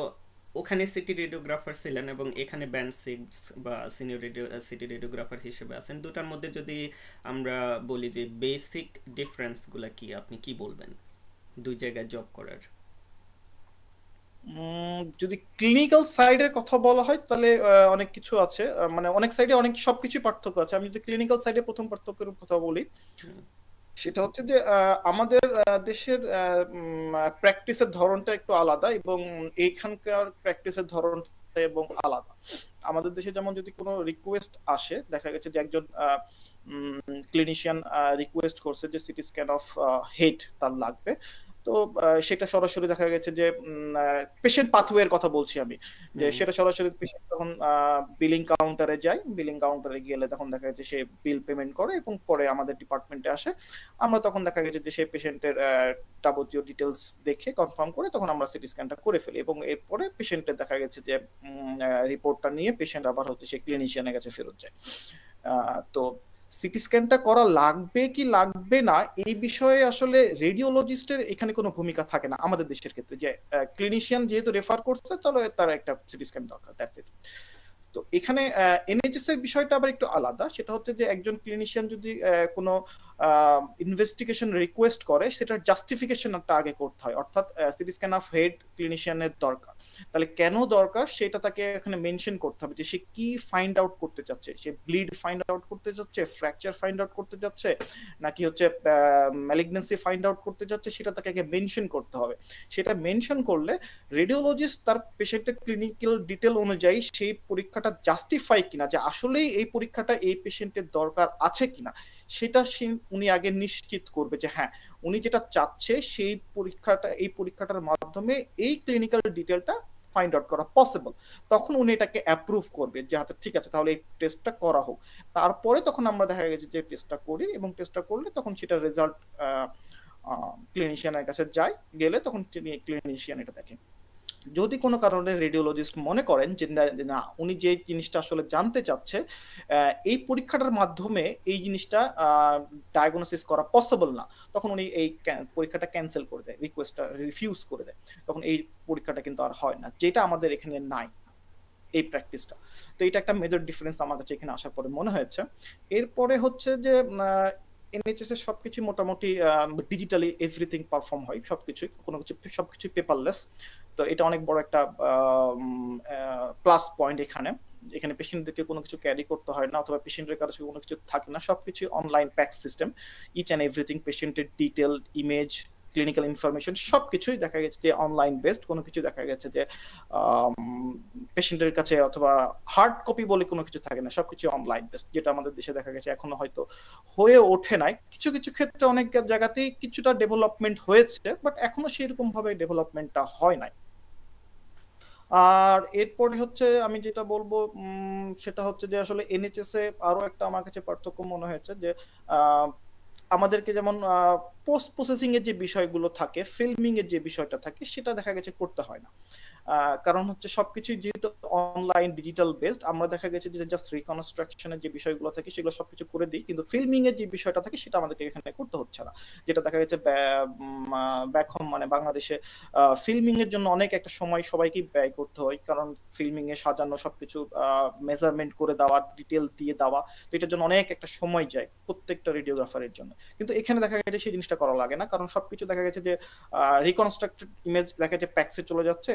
A: ওখানে সিটি রেডিওগ্রাফার ছিলেন এবং এখানে ব্যান্ড 6 বা সিনিয়র সিটি রেডিওগ্রাফার হিসেবে আছেন। দুটার মধ্যে যদি আমরা বলি যে বেসিক ডিফারেন্সগুলো কি, আপনি কি বলবেন দুই জায়গায় জব করার?
B: যদি ক্লিনিক্যাল সাইডের কথা বলা হয় তাহলে অনেক কিছু আছে, মানে অনেক সাইডে অনেক সবকিছু পার্থক্য আছে। আমি যদি ক্লিনিক্যাল সাইডে প্রথম পার্থক্যের কথা বলি, সেটা হচ্ছে যে আমাদের দেশের প্র্যাকটিসের ধরনটা একটু আলাদা এবং এইখানকার প্র্যাকটিসের ধরনটা এবং আলাদা। আমাদের দেশে যেমন যদি কোনো রিকোয়েস্ট আসে, দেখা গেছে যে একজন ক্লিনিশিয়ান রিকোয়েস্ট করছে যে সিটি স্ক্যান অফ হেড তার লাগবে, তো সেটা সরাসরি দেখা গেছে যে পেশেন্ট পাথওয়ের কথা বলছি আমি, যে সেটা সরাসরি পেশেন্ট তখন বিলিং কাউন্টারে যায়, বিলিং কাউন্টারে গেলে তখন দেখা যাচ্ছে সে বিল পেমেন্ট করে এবং পরে আমাদের ডিপার্টমেন্টে আসে। আমরা তখন দেখা গেছে যে সেই পেশেন্টের যাবতীয় ডিটেলস দেখে কনফার্ম করে তখন আমরা সিটি স্ক্যানটা করে ফেলি, এবং এরপরে পেশেন্টের দেখা গেছে যে রিপোর্টটা নিয়ে পেশেন্ট আবার হচ্ছে সে ক্লিনিশিয়ানের কাছে ফেরত যায়। তো সিটি স্ক্যানটা করা লাগবে কি লাগবে না এই বিষয়ে আসলে রেডিওলজিস্টের এখানে কোনো ভূমিকা থাকে না আমাদের দেশের ক্ষেত্রে, যে ক্লিনিশিয়ান যেহেতু রেফার করছে তাহলে তার একটা সিটি স্ক্যান দরকার, দ্যাটস ইট। তো এখানে এনএইচএস এর বিষয়টা আবার একটু আলাদা, সেটা হচ্ছে যে একজন ক্লিনিশিয়ান যদি কোনো ইনভেস্টিগেশন রিকোয়েস্ট করে সেটার জাস্টিফিকেশনটা আগে করতে হয়, অর্থাৎ সিটি স্ক্যান অফ হেড ক্লিনিশিয়ানের দরকার, তাহলে কেন দরকার সেটা তাকে এখানে মেনশন করতে হবে, যে সে কি ফাইন্ড আউট করতে চাচ্ছে, সে ব্লিড ফাইন্ড আউট করতে চাচ্ছে, ফ্র্যাকচার ফাইন্ড আউট করতে চাচ্ছে, নাকি হচ্ছে ম্যালিগনেন্সি ফাইন্ড আউট করতে চাচ্ছে, সেটা তাকে আগে মেনশন করতে হবে। সেটা মেনশন করলে রেডিওলজিস্ট তার পেশেন্টের ক্লিনিক্যাল ডিটেল অনুযায়ী সেই পরীক্ষাটা জাস্টিফাই কিনা, যে আসলেই এই পরীক্ষাটা এই পেশেন্টের দরকার আছে কিনা, সেটা উনি আগে নিশ্চিত করবে যে হ্যাঁ উনি যেটা চাচ্ছে সেই এই পরীক্ষাটার মাধ্যমে এই ক্লিনিক্যাল ডিটেলটা ফাইন্ড আউট করা পসিবল, তখন উনি এটাকে অ্যাপ্রুভ করবে যে হাতে ঠিক আছে তাহলে এই টেস্টটা করা হোক। তারপরে তখন আমরা দেখা গেছে যে টেস্টটা করি, এবং টেস্টটা করলে তখন সেটা রেজাল্ট ক্লিনিশিয়ানের কাছে যায়, গেলে তখন ক্লিনিশিয়ান এটা দেখে। যদি কোনো কারণে রেডিওলজিস্ট মনে করেন যে না উনি যে জিনিসটা আসলে জানতে চাচ্ছে এই পরীক্ষাটার মাধ্যমে এই জিনিসটা ডায়াগনোসিস করা পসিবল না, তখন উনি এই পরীক্ষাটা ক্যান্সেল করে দেয়, রিকোয়েস্টটা রিফিউজ করে দেয়, তখন এই পরীক্ষাটা কিন্তু আর হয় না, যেটা আমাদের এখানে নাই এই প্র্যাকটিসটা। তো এটা একটা মেজর ডিফারেন্স আমার কাছে এখানে আসার পরে মনে হয়েছে। এরপরে হচ্ছে যে এনএইচএস এর সবকিছু মোটামুটি ডিজিটালি এভরিথিং পারফর্ম হয়, সবকিছু পেপারলেস। তো এটা অনেক বড় একটা প্লাস পয়েন্ট এখানে। এখানে পেশেন্টদেরকে কোনো কিছু ক্যারি করতে হয় না, অথবা পেশেন্টের কাছে কোনো কিছু থাকে না, সবকিছু online pack system, each and everything, পেশেন্টের ডিটেল, ইমেজ, ক্লিনিক্যাল ইনফরমেশন সবকিছুই দেখা গেছে যে অনলাইন বেসড, কোনো কিছু দেখা গেছে যে পেশেন্টের কাছে অথবা হার্ড কপি বলে কোনো কিছু থাকে না, সবকিছু অনলাইন বেসড, যেটা আমাদের দেশে দেখা গেছে এখনো হয়তো হয়ে ওঠে নাই, কিছু কিছু ক্ষেত্রে অনেক জায়গাতেই কিছুটা ডেভেলপমেন্ট হয়েছে, বাট এখনো সেরকম ভাবে ডেভেলপমেন্টটা হয় নাই। আর এরপরে হচ্ছে আমি যেটা বলবো সেটা হচ্ছে যে আসলে এনএইচএস এ আরো একটা আমার কাছে পার্থক্য মনে হয়েছে, যে আমাদেরকে যেমন পোস্ট প্রসেসিং এর যে বিষয়গুলো থাকে, ফিল্মিং এর যে বিষয়টা থাকে, সেটা দেখা গেছে করতে হয় না, কারণ হচ্ছে সবকিছু যেহেতু অনলাইন ডিজিটাল বেসড, আমরা দেখা গেছে যে জাস্ট রিকনস্ট্রাকশনের যে বিষয়গুলো থাকে সেগুলো সবকিছু করে দিই, কিন্তু ফিল্মিং এর যে বিষয়টা থাকে সেটা আমাদেরকে এখানে করতে হচ্ছে না, যেটা দেখা গেছে ব্যাক হোম মানে বাংলাদেশে ফিল্মিং এর জন্য অনেক একটা সময় সবাইকে ব্যয় করতে হয়, কারণ ফিল্মিং এ সাজানো সবকিছু মেজারমেন্ট করে দেওয়া, ডিটেল দিয়ে দেওয়া, তো এটার জন্য অনেক একটা সময় যায় প্রত্যেকটা রেডিওগ্রাফারের জন্য। কিন্তু এখানে দেখা গেছে সেই জিনিসটা করা লাগে না, কারণ সবকিছু দেখা গেছে যে রিকনস্ট্রাক্টেড ইমেজ দেখা যাচ্ছে প্যাক্সে চলে যাচ্ছে,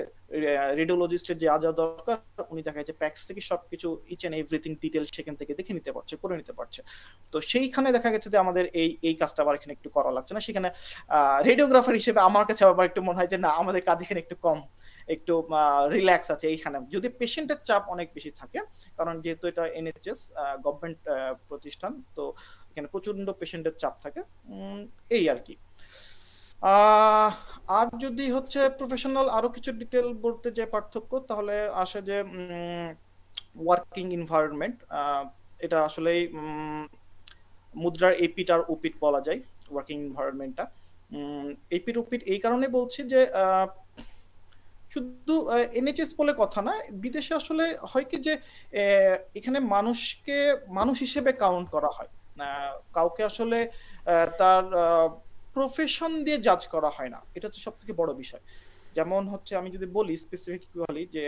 B: রেডিওলজিস্টের যা যা দরকার উনি দেখা যাচ্ছে প্যাক্স থেকে সবকিছু ইচ এন্ড এভরিথিং ডিটেল সেখান থেকে দেখে নিতে পারছে, করে নিতে পারছে। তো সেইখানে দেখা গেছে যে আমাদের এই কাজটা আবার এখানে একটু করা লাগছে না, সেখানে রেডিওগ্রাফার হিসেবে আমার কাছে আবার একটু মনে হয় যে না আমাদের কাজ এখানে একটু কম, একটু রিল্যাক্স আছে এইখানে, যদি পেশেন্টের চাপ অনেক বেশি থাকে, কারণ যেহেতু এটা এনএইচএস গভর্নমেন্ট প্রতিষ্ঠান, তো এখানে প্রচন্ড পেশেন্টের চাপ থাকে, এই আর কি। আর যদি হচ্ছে প্রফেশনাল আরো কিছু ডিটেল বলতে যে পার্থক্য, তাহলে আসে যে ওয়ার্কিং এনভায়রনমেন্ট, এটা আসলে মুদ্রার এপিট আর ওপিট বলা যায় ওয়ার্কিং এনভায়রনমেন্টটা। এপিট ওপিট এই কারণে বলছি যে শুধু এনএইচএস বলে কথা না, বিদেশে আসলে হয় কি যে এখানে মানুষকে মানুষ হিসেবে কাউন্ট করা হয়, কাউকে আসলে তার প্রফেশন দিয়ে জাজ করা হয় না, এটা হচ্ছে সব থেকে বড় বিষয়। যেমন হচ্ছে আমি যদি বলি স্পেসিফিক বলি, যে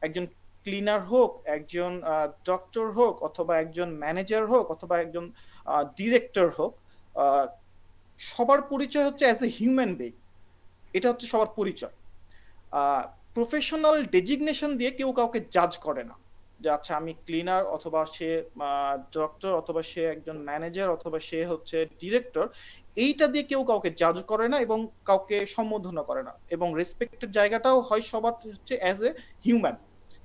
B: একজন ক্লিনার হোক, একজন ডক্টর হোক, অথবা একজন ম্যানেজার হোক, অথবা একজন ডিরেক্টর হোক, সবার পরিচয় হচ্ছে অ্যাজ এ হিউম্যান বিং, এটা হচ্ছে সবার পরিচয়। প্রফেশনাল ডেজিগনেশন দিয়ে কেউ কাউকে জাজ করে না, যে আচ্ছা আমি ক্লিনার, অথবা সে ডক্টর, অথবা সে একজন ম্যানেজার, অথবা সে হচ্ছে ডিরেক্টর, এইটা দিয়ে কেউ কাউকে জাজ করে না এবং কাউকে সম্বোধনা করে না, এবং রেসপেক্টের জায়গাটাও হয় সবার হচ্ছে অ্যাজ এ হিউম্যান,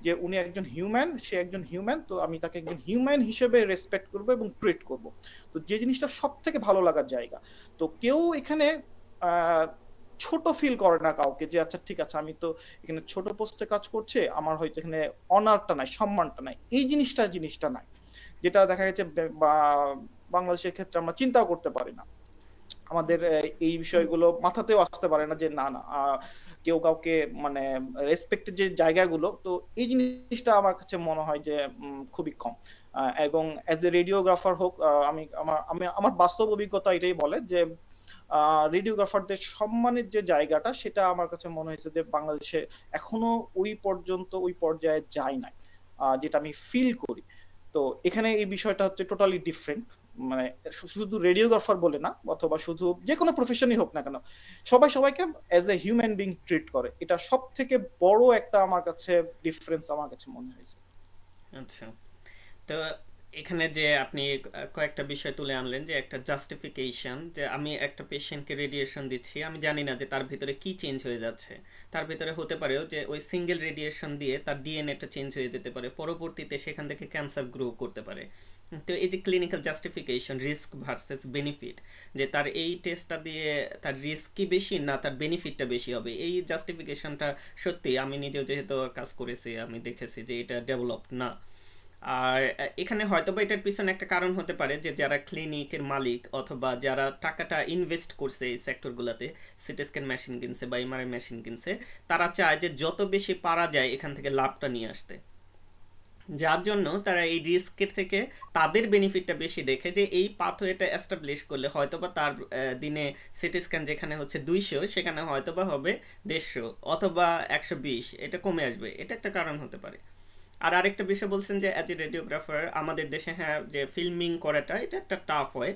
B: যে উনি একজন হিউম্যান, সে একজন হিউম্যান, তো আমি তাকে একজন হিউম্যান হিসেবে রেসপেক্ট করবো এবং ট্রিট করব। তো যে জিনিসটা সব থেকে ভালো লাগার জায়গা, তো কেউ এখানে ছোট ফিল করে না কাউকে, যে আচ্ছা ঠিক আছে আমি তো এখানে ছোট পোস্টে কাজ করছে, আমার হয়তো এখানে অনারটা নাই, সম্মানটা নাই, এই জিনিসটা নাই, যেটা দেখা গেছে বাংলাদেশের ক্ষেত্রে আমরা চিন্তাও করতে পারি না। আমাদের এই বিষয়গুলো মাথাতেও আসতে পারে না যে না না কেউ কাউকে মানে রেসপেক্টের যে জায়গাগুলো, তো এই জিনিসটা আমার কাছে মনে হয় যে খুবই কম। এবং অ্যাজ এ রেডিওগ্রাফার হোক, আমি আমার বাস্তব অভিজ্ঞতা এটাই বলে যে রেডিওগ্রাফারদের সম্মানের যে জায়গাটা, সেটা আমার কাছে মনে হয়েছে যে বাংলাদেশে এখনো ওই পর্যায়ে যায় নাই, যেটা আমি ফিল করি। তো এখানে এই বিষয়টা হচ্ছে টোটালি ডিফারেন্ট। মানে শুধু রেডিওগ্রাফার বলে না, অথবা শুধু যে কোনো প্রফেশনই হোক না কেন, সবাই সবাইকে as a human being treat করে। এটা সব থেকে বড় একটা আমার কাছে ডিফারেন্স আমার কাছে মনে হয়েছে।
A: আচ্ছা, তো এখানে যে আপনি কয়েকটা বিষয় তুলে আনলেন, যে একটা জাস্টিফিকেশন, যে আমি একটা পেশেন্টকে রেডিয়েশন দিচ্ছি, আমি জানি না যে তার ভিতরে কি চেঞ্জ হয়ে যাচ্ছে। তার ভিতরে হতে পারেও যে ওই সিঙ্গেল রেডিয়েশন দিয়ে তার ডিএনএটা চেঞ্জ হয়ে যেতে পারে, পরবর্তীতে সেখান থেকে ক্যান্সার গ্রো করতে পারে। তো এই যে clinical justification, risk versus benefit, যে তার এই টেস্টটা দিয়ে তার রিস্ক কি বেশি না তার বেনিফিটটা বেশি হবে, এই জাস্টিফিকেশনটা সত্যি আমি নিজেও যেহেতু কাজ করেছি আমি দেখেছি যে এটা ডেভেলপ না। আর এখানে হয়তোবা এটার পিছনে একটা কারণ হতে পারে যে যারা ক্লিনিকের মালিক অথবা যারা টাকাটা ইনভেস্ট করছে এই সেক্টরগুলোতে, সিটি স্ক্যান মেশিন কিনছে বা এমআরআই মেশিন কিনছে, তারা চায় যে যত বেশি পারা যায় এখান থেকে লাভটা নিয়ে আসতে। যার জন্য তারা এই রিস্কের থেকে তাদের বেনিফিটটা বেশি দেখে, যে এই পাথওয়েটা এস্টাবলিশ করলে হয়তোবা তার দিনে সিটি স্ক্যান যেখানে হচ্ছে 200 সেখানে হয়তোবা হবে 150 অথবা 120, এটা কমে আসবে। এটা একটা কারণ হতে পারে। আর আরেকটা বিষয় বলছেন যে অ্যাজ এ রেডিওগ্রাফার আমাদের দেশে, হ্যাঁ, যে ফিল্মিং করাটা এটা একটা টাফ হয়।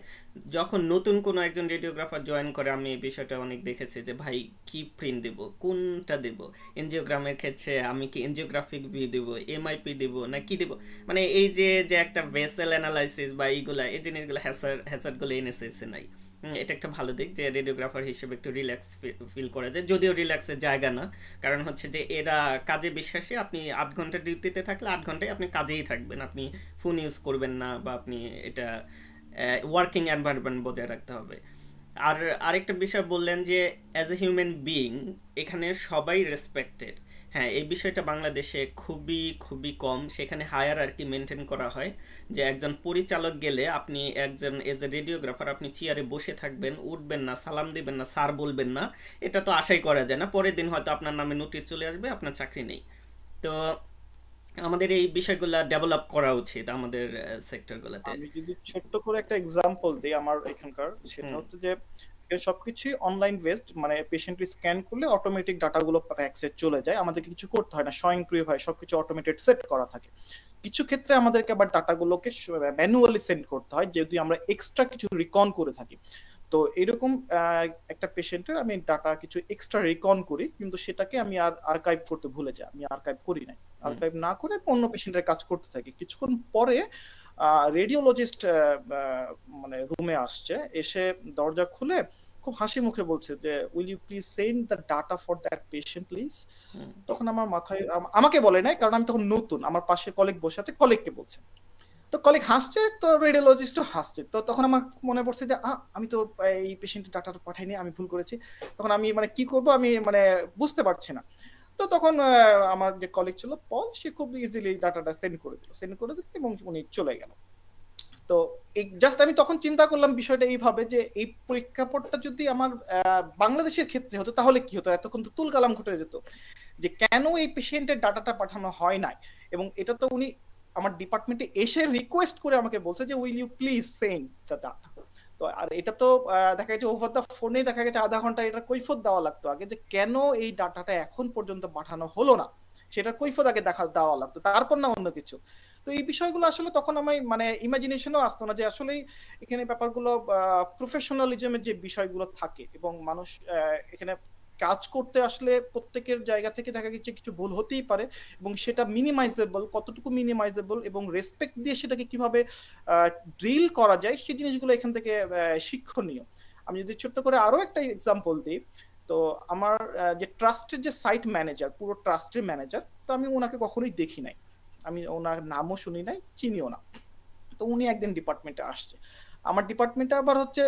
A: যখন নতুন কোনো একজন রেডিওগ্রাফার জয়েন করে, আমি এই বিষয়টা অনেক দেখেছি যে ভাই কি প্রিন্ট দেব, কোনটা দেব, এনজিওগ্রামের ক্ষেত্রে আমি কি এনজিওগ্রাফিক ভি দেব, এমআইপি দেব না কি দেব, মানে এই যে যে একটা ভেসেল অ্যানালাইসিস বা এইগুলা এই জিনিসগুলো হ্যাসার্ডগুলো এনএসএসে নাই। এটা একটা ভালো দিক যে রেডিওগ্রাফার হিসেবে একটু রিল্যাক্স ফিল করা যায়, যদিও রিল্যাক্সের জায়গা না। কারণ হচ্ছে যে এরা কাজে বিশ্বাসী, আপনি 8 ঘন্টা ডিউটিতে থাকলে 8 ঘন্টায় আপনি কাজেই থাকবেন, আপনি ফোন ইউজ করবেন না, বা আপনি এটা ওয়ার্কিং এনভায়রনমেন্ট বজায় রাখতে হবে। আর আরেকটা বিষয় বললেন যে অ্যাজ এ হিউম্যান বিইং এখানে সবাই রেসপেক্টেড। হ্যাঁ, এই বিষয়টা বাংলাদেশে খুবই খুবই কম। সেখানে হায়ার আর কি মেনটেন করা হয়, যে একজন পরিচালক গেলে আপনি একজন এজ এ রেডিওগ্রাফার আপনি চেয়ারে বসে থাকবেন, উঠবেন না, সালাম দিবেন না, স্যার বলবেন না, এটা তো আশাই করা যায় না। পরের দিন হয়তো আপনার নামে নোটিশ চলে আসবে, আপনার চাকরি নেই। তো আমাদের এই বিষয়গুলো ডেভেলপ করা উচিত আমাদের সেক্টরগুলোতে।
B: আমি যদি ছোট্ট করে একটা এক্সাম্পল দিই আমার এখানকার, সেটা
A: হুম।
B: হচ্ছে যে এখানে সবকিছুই অনলাইন বেসড, মানে পেশেন্ট স্ক্যান করলে অটোমেটিক ডাটাগুলো প্যাক্সে চলে যায়, আমাদেরকে কিছু করতে হয় না, স্বয়ংক্রিয় হয়, সবকিছু অটোমেটেড সেট করা থাকে। কিছু ক্ষেত্রে আমাদেরকে আবার ডাটাগুলোকে ম্যানুয়ালি সেন্ড করতে হয়, যদি আমরা এক্সট্রা কিছু রিকন করে থাকি। তো এরকম একটা পেশেন্টের আমি ডাটা কিছু এক্সট্রা রিকন করি, কিন্তু সেটাকে আমি আর আর্কাইভ করতে ভুলে যাই, আমি আর্কাইভ করি নাই।
A: হুম।
B: আর্কাইভ না করে অন্য পেশেন্টের কাজ করতে থাকি। কিছুক্ষণ পরে রেডিওলজিস্ট মানে রুমে আসছে, এসে দরজা খুলে খুব হাসি মুখে বলছে যে will you please send the data for that patient please.
A: হুম।
B: তখন আমার মাথায়, আমাকে বলে নাই কারণ আমি তখন নতুন, আমার পাশে কলিগ বসে আছে, কলিগকে বলছে। তো কলিগ হাসছে, তো রেডিওলজিস্টও হাসছে। তো তখন আমার মনে পড়ছে যে আমি তো এই পেশেন্টের ডাটাটা পাঠাইনি, আমি ভুল করেছি। তখন আমি মানে কি করব, আমি মানে বুঝতে পারছি না। তো তখন আমার যে কলিগ ছিল পল, সে খুব ইজিলি ডাটাটা সেন্ড করে দিল এবং উনি চলে গেল। তো জাস্ট আমি তখন চিন্তা করলাম বিষয়টা এইভাবে, যে এই প্রেক্ষাপটটা যদি আমার বাংলাদেশের ক্ষেত্রে হতো তাহলে কি হতো, এতক্ষণ তো তুলকালাম ঘটে যেত যে কেন এই পেশেন্টের ডাটাটা পাঠানো হয় নাই। এবং এটা তো উনি আমার ডিপার্টমেন্টে এসে রিকোয়েস্ট করে আমাকে বলছে যে will you please send the data. তো আর এটা তো দেখা গেছে ওভার দ্য ফোনে দেখা গেছে আধা ঘন্টা এটা কৈফত দেওয়া লাগতো আগে, যে কেন এই ডাটাটা এখন পর্যন্ত পাঠানো হলো না, সেটা কৈফত আগে দেওয়া লাগতো, তারপর না অন্য কিছু। তো এই বিষয়গুলো আসলে তখন আমি মানে ইমাজিনেশনও আসতো না যে আসলে এখানে ব্যাপারগুলো প্রফেশনালিজমের যে বিষয়গুলো থাকে, এবং মানুষ এখানে কাজ করতে আসলে প্রত্যেকের জায়গা থেকে দেখা গেছে কিছু ভুল হতেই পারে, এবং সেটা মিনিমাইজেবল, কতটুকু মিনিমাইজেবল এবং রেসপেক্ট দিয়ে সেটাকে কিভাবে ড্রিল করা যায়, সেই জিনিসগুলো এখান থেকে শিক্ষণীয়। আমি যদি ছোট্ট করে আরো একটা এক্সাম্পল দিই, তো আমার যে ট্রাস্টের যে সাইট ম্যানেজার, পুরো ট্রাস্টের ম্যানেজার, তো আমি ওনাকে কখনোই দেখি নাই, আমি ওনার নামও শুনি নাই, চিনিও না। তো উনি একদিন ডিপার্টমেন্টে আসছে, আমার ডিপার্টমেন্টে আবার হচ্ছে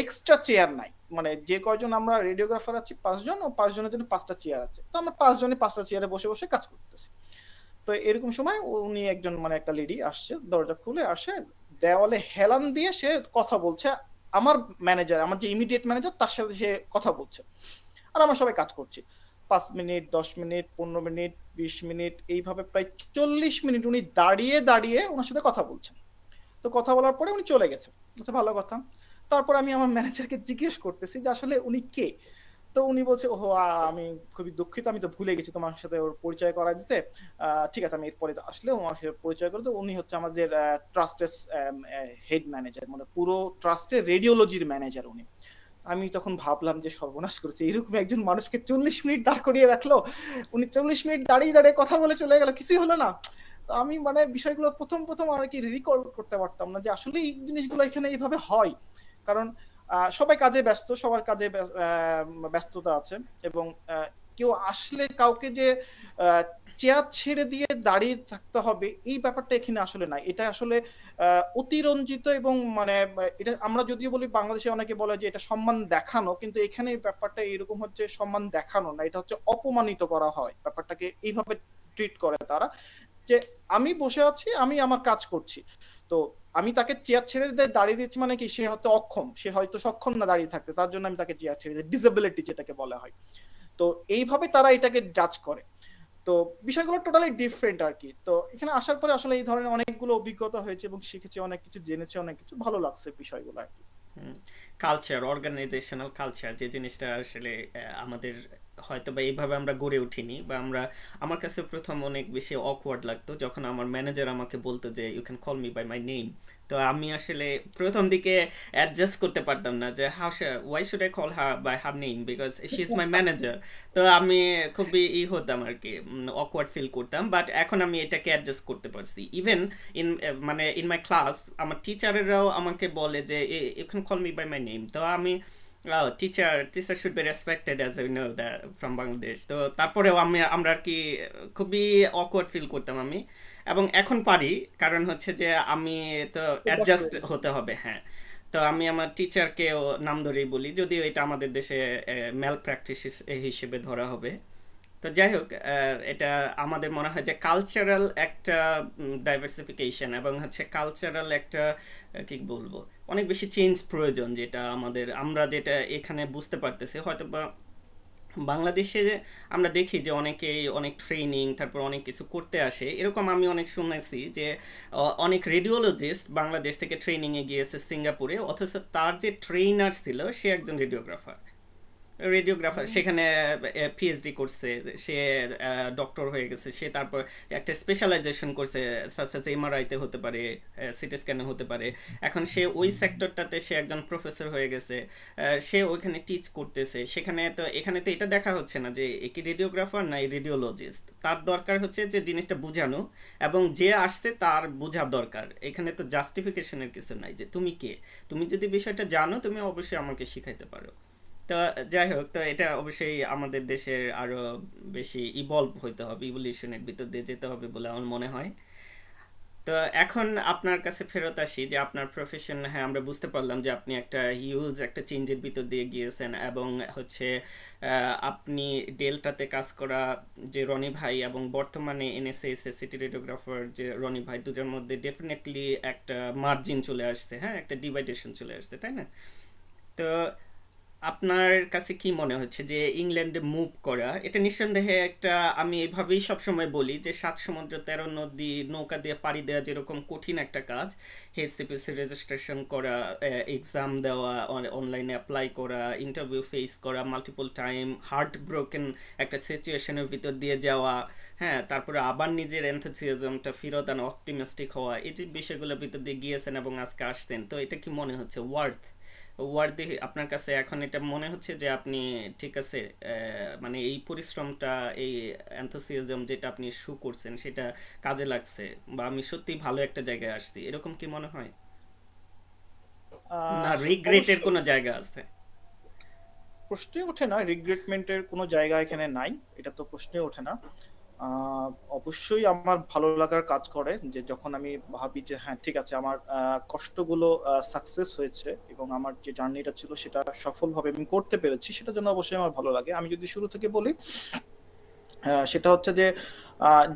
B: এক্সট্রা চেয়ার নাই, মানে যে কয়জন আমরা রেডিওগ্রাফার আছি 5 জন, ও 5 জনের জন্য 5টা চেয়ার আছে, তো আমরা 5 জনে 5টা চেয়ারে বসে বসে কাজ করতেছি। তো এরকম সময় উনি একজন মানে একটা লেডি আসছে, দরজা খুলে আসে, দেওয়ালে হেলান দিয়ে সে কথা বলছে আমার ম্যানেজার, আমার যে ইমিডিয়েট ম্যানেজার তার সাথে সে কথা বলছে, আর আমরা সবাই কাজ করছি। 5 মিনিট, 10 মিনিট, 15 মিনিট, 20 মিনিট, এইভাবে প্রায় 40 মিনিট উনি দাঁড়িয়ে দাঁড়িয়ে ওনার সাথে কথা বলছেন। তো কথা বলার পরে উনি চলে গেছে, আচ্ছা ভালো কথা। তারপর আমি আমার ম্যানেজারকে জিজ্ঞেস করতেছি যে আসলে উনি কে। তো উনি বলছে, ওহো আমি খুবই দুঃখিত, আমি তো ভুলে গেছি তোমার সাথে ওর পরিচয় করায় দিতে। ঠিক আছে, আমি এরপরে আসলে ওনার সাথে পরিচয় করে দেবো। উনি হচ্ছে আমাদের ট্রাস্টের হেড ম্যানেজার, মানে পুরো ট্রাস্টের রেডিওলজির ম্যানেজার উনি। আমি তখন ভাবলাম যে সর্বনাশ করেছে, এরকম একজন মানুষকে 40 মিনিট দাঁড় করিয়ে রাখলো, উনি 40 মিনিট দাঁড়িয়ে দাঁড়িয়ে কথা বলে চলে গেল, কিছুই হলো না। তো আমি মানে বিষয়গুলো প্রথম প্রথম আর কি রিকল করতে পারতাম না যে আসলে এই জিনিসগুলো এখানে এইভাবে হয়। কারণ সবাই কাজে ব্যস্ত, সবার কাজে ব্যস্ততা আছে, এবং কেউ আসলে কাউকে যে চেয়ার ছেড়ে দিয়ে দাঁড়িয়ে থাকতে হবে এই ব্যাপারটা এখানে আসলে নাই। এটা আসলে অতিরঞ্জিত, এবং মানে এটা আমরা যদিও বলি বাংলাদেশে অনেকে বলে যে এটা সম্মান দেখানো, কিন্তু এখানে ব্যাপারটা এরকম হচ্ছে সম্মান দেখানো না, এটা হচ্ছে অপমানিত করা হয়, ব্যাপারটাকে এইভাবে ট্রিট করে তারা, যে আমি বসে আছি, আমি আমার কাজ করছি, তো আমি তাকে চেয়ার ছেড়ে দিয়ে দাঁড়িয়ে দিচ্ছি মানে কি, সে হয়তো অক্ষম, সে হয়তো সক্ষম না দাঁড়িয়ে থাকতে, তার জন্য আমি তাকে চেয়ার ছেড়ে দিই, ডিসেবিলিটি যেটাকে বলা হয়। তো এইভাবে তারা এটাকে জাজ করে। তো বিষয়গুলো টোটালি ডিফারেন্ট আর কি। তো এখানে আসার পরে আসলে এই ধরনের অনেকগুলো অভিজ্ঞতা হয়েছে, এবং শিখেছি অনেক কিছু, জেনেছি অনেক কিছু, ভালো লাগছে বিষয়গুলো আর কি।
A: কালচার, অর্গানাইজেশনাল কালচার, যে জিনিসটা আসলে আমাদের হয়তো বা এইভাবে আমরা গড়ে উঠিনি, বা আমরা, আমার কাছে প্রথম অনেক বেশি অকওয়ার্ড লাগতো যখন আমার ম্যানেজার আমাকে বলতো যে you can call me by my name. তো আমি আসলে প্রথম দিকে অ্যাডজাস্ট করতে পারতাম না যে how why should I call her by her name, because she is my manager. তো আমি খুবই হতাম আর কি, অকওয়ার্ড ফিল করতাম। বাট এখন আমি এটাকে অ্যাডজাস্ট করতে পারছি। ইভেন ইন মানে ইন মাই ক্লাস আমার টিচারেরাও আমাকে বলে যে you can call me by my name. তো আমি teacher should be respected as you know the from Bangladesh. তো তারপরেও আমরা আর কি খুবই অকওয়ার্ড ফিল করতাম আমি, এবং এখন পারি, কারণ হচ্ছে যে আমি তো
B: অভ্যাস
A: অ্যাডজাস্ট
B: হয়ে গেছে।
A: হতে হবে, হ্যাঁ। তো আমি আমার টিচারকেও নাম ধরেই বলি, যদিও এটা আমাদের দেশে ম্যাল প্র্যাকটিস হিসেবে ধরা হবে। তো যাই হোক, এটা আমাদের মনে হয় যে কালচারাল একটা ডাইভার্সিফিকেশন, এবং হচ্ছে কালচারাল একটা কি বলবো, অনেক বেশি চেঞ্জ প্রয়োজন, যেটা আমাদের, আমরা যেটা এখানে বুঝতে পারতেছি হয়তো বা বাংলাদেশে আমরা দেখি যে অনেকেই অনেক ট্রেনিং, তারপর অনেক কিছু করতে আসে, এরকম আমি অনেক শুনেছি যে অনেক রেডিওলজিস্ট বাংলাদেশ থেকে ট্রেনিংয়ে গিয়েছে সিঙ্গাপুরে, অথচ তার যে ট্রেনার ছিল সে একজন রেডিওগ্রাফার। রেডিওগ্রাফার সেখানে পিএইচডি করছে, সে ডক্টর হয়ে গেছে, সে তারপর একটা স্পেশালাইজেশন করছে, সাসেস এমআরআইতে হতে পারে, সিটি স্ক্যানে হতে পারে। এখন সে ওই সেক্টরটাতে সে একজন প্রফেসর হয়ে গেছে, সে ওইখানে টিচ করতেছে সেখানে। তো এখানে তো এটা দেখা হচ্ছে না যে এ কি রেডিওগ্রাফার না রেডিওলজিস্ট, তার দরকার হচ্ছে যে জিনিসটা বুঝানো, এবং যে আসছে তার বোঝা দরকার। এখানে তো জাস্টিফিকেশনের কিছু নাই যে তুমি কে, তুমি যদি বিষয়টা জানো তুমি অবশ্যই আমাকে শিখাইতে পারো। তো যাই হোক, তো এটা অবশ্যই আমাদের দেশের আরো বেশি ইভলভ হইতে হবে, ইভলিউশনের ভিতর দিয়ে যেতে হবে বলে আমার মনে হয়। তো এখন আপনার কাছে ফেরত আসি যে আপনার প্রফেশন, হ্যাঁ আমরা বুঝতে পারলাম যে আপনি একটা হিউজ একটা চেঞ্জের ভিতর দিয়ে গিয়েছেন, এবং হচ্ছে আপনি ডেল্টাতে কাজ করা যে রনি ভাই, এবং বর্তমানে এনএসএস সিটি রেডিওগ্রাফার যে রনি ভাই, দুটোর মধ্যে ডেফিনেটলি একটা মার্জিন চলে আসছে, হ্যাঁ একটা ডিভাইডেশন চলে আসছে, তাই না? তো আপনার কাছে কি মনে হচ্ছে যে ইংল্যান্ডে মুভ করা, এটা নিঃসন্দেহে একটা, আমি এভাবেই সবসময় বলি যে 7 সমুদ্র 13 নদী নৌকা দিয়ে পাড়ি দেওয়া যেরকম কঠিন একটা কাজ, এইচসিপিসি রেজিস্ট্রেশন করা, এক্সাম দেওয়া, অনলাইনে অ্যাপ্লাই করা, ইন্টারভিউ ফেস করা মাল্টিপল টাইম, হার্ট ব্রোকেন একটা সিচুয়েশনের ভিতর দিয়ে যাওয়া, হ্যাঁ তারপরে আবার নিজের এনথুসিয়াজমটা ফিরত আনা, অপটিমিস্টিক হওয়া, এই যে বিষয়গুলোর ভিতর দিয়ে গিয়েছেন এবং আজকে আসছেন, তো এটা কি মনে হচ্ছে ওয়ার্দি আপনার কাছে? এখন এটা মনে হচ্ছে যে আপনি ঠিক আছে, মানে এই পরিশ্রমটা, এই এনথুসিয়াজম যেটা আপনি শো করছেন সেটা কাজে লাগছে, বা আমি সত্যি ভালো একটা জায়গায় আসছি, এরকম কি মনে হয়, না রিগ্রেটের
B: অবশ্যই
A: কোনো জায়গা আছে?
B: প্রশ্নই ওঠে না, রিগ্রেটমেন্টের কোনো জায়গা এখানে নাই, এটা তো প্রশ্নই ওঠে না। আহ, অবশ্যই আমার ভালো লাগার কাজ করে যে যখন আমি ভাবি যে হ্যাঁ ঠিক আছে, আমার কষ্টগুলো সাকসেস হয়েছে এবং আমার যে জার্নিটা ছিল সেটা সফলভাবে আমি করতে পেরেছি, সেটার জন্য অবশ্যই আমার ভালো লাগে। আমি যদি শুরু থেকে বলি, সেটা হচ্ছে যে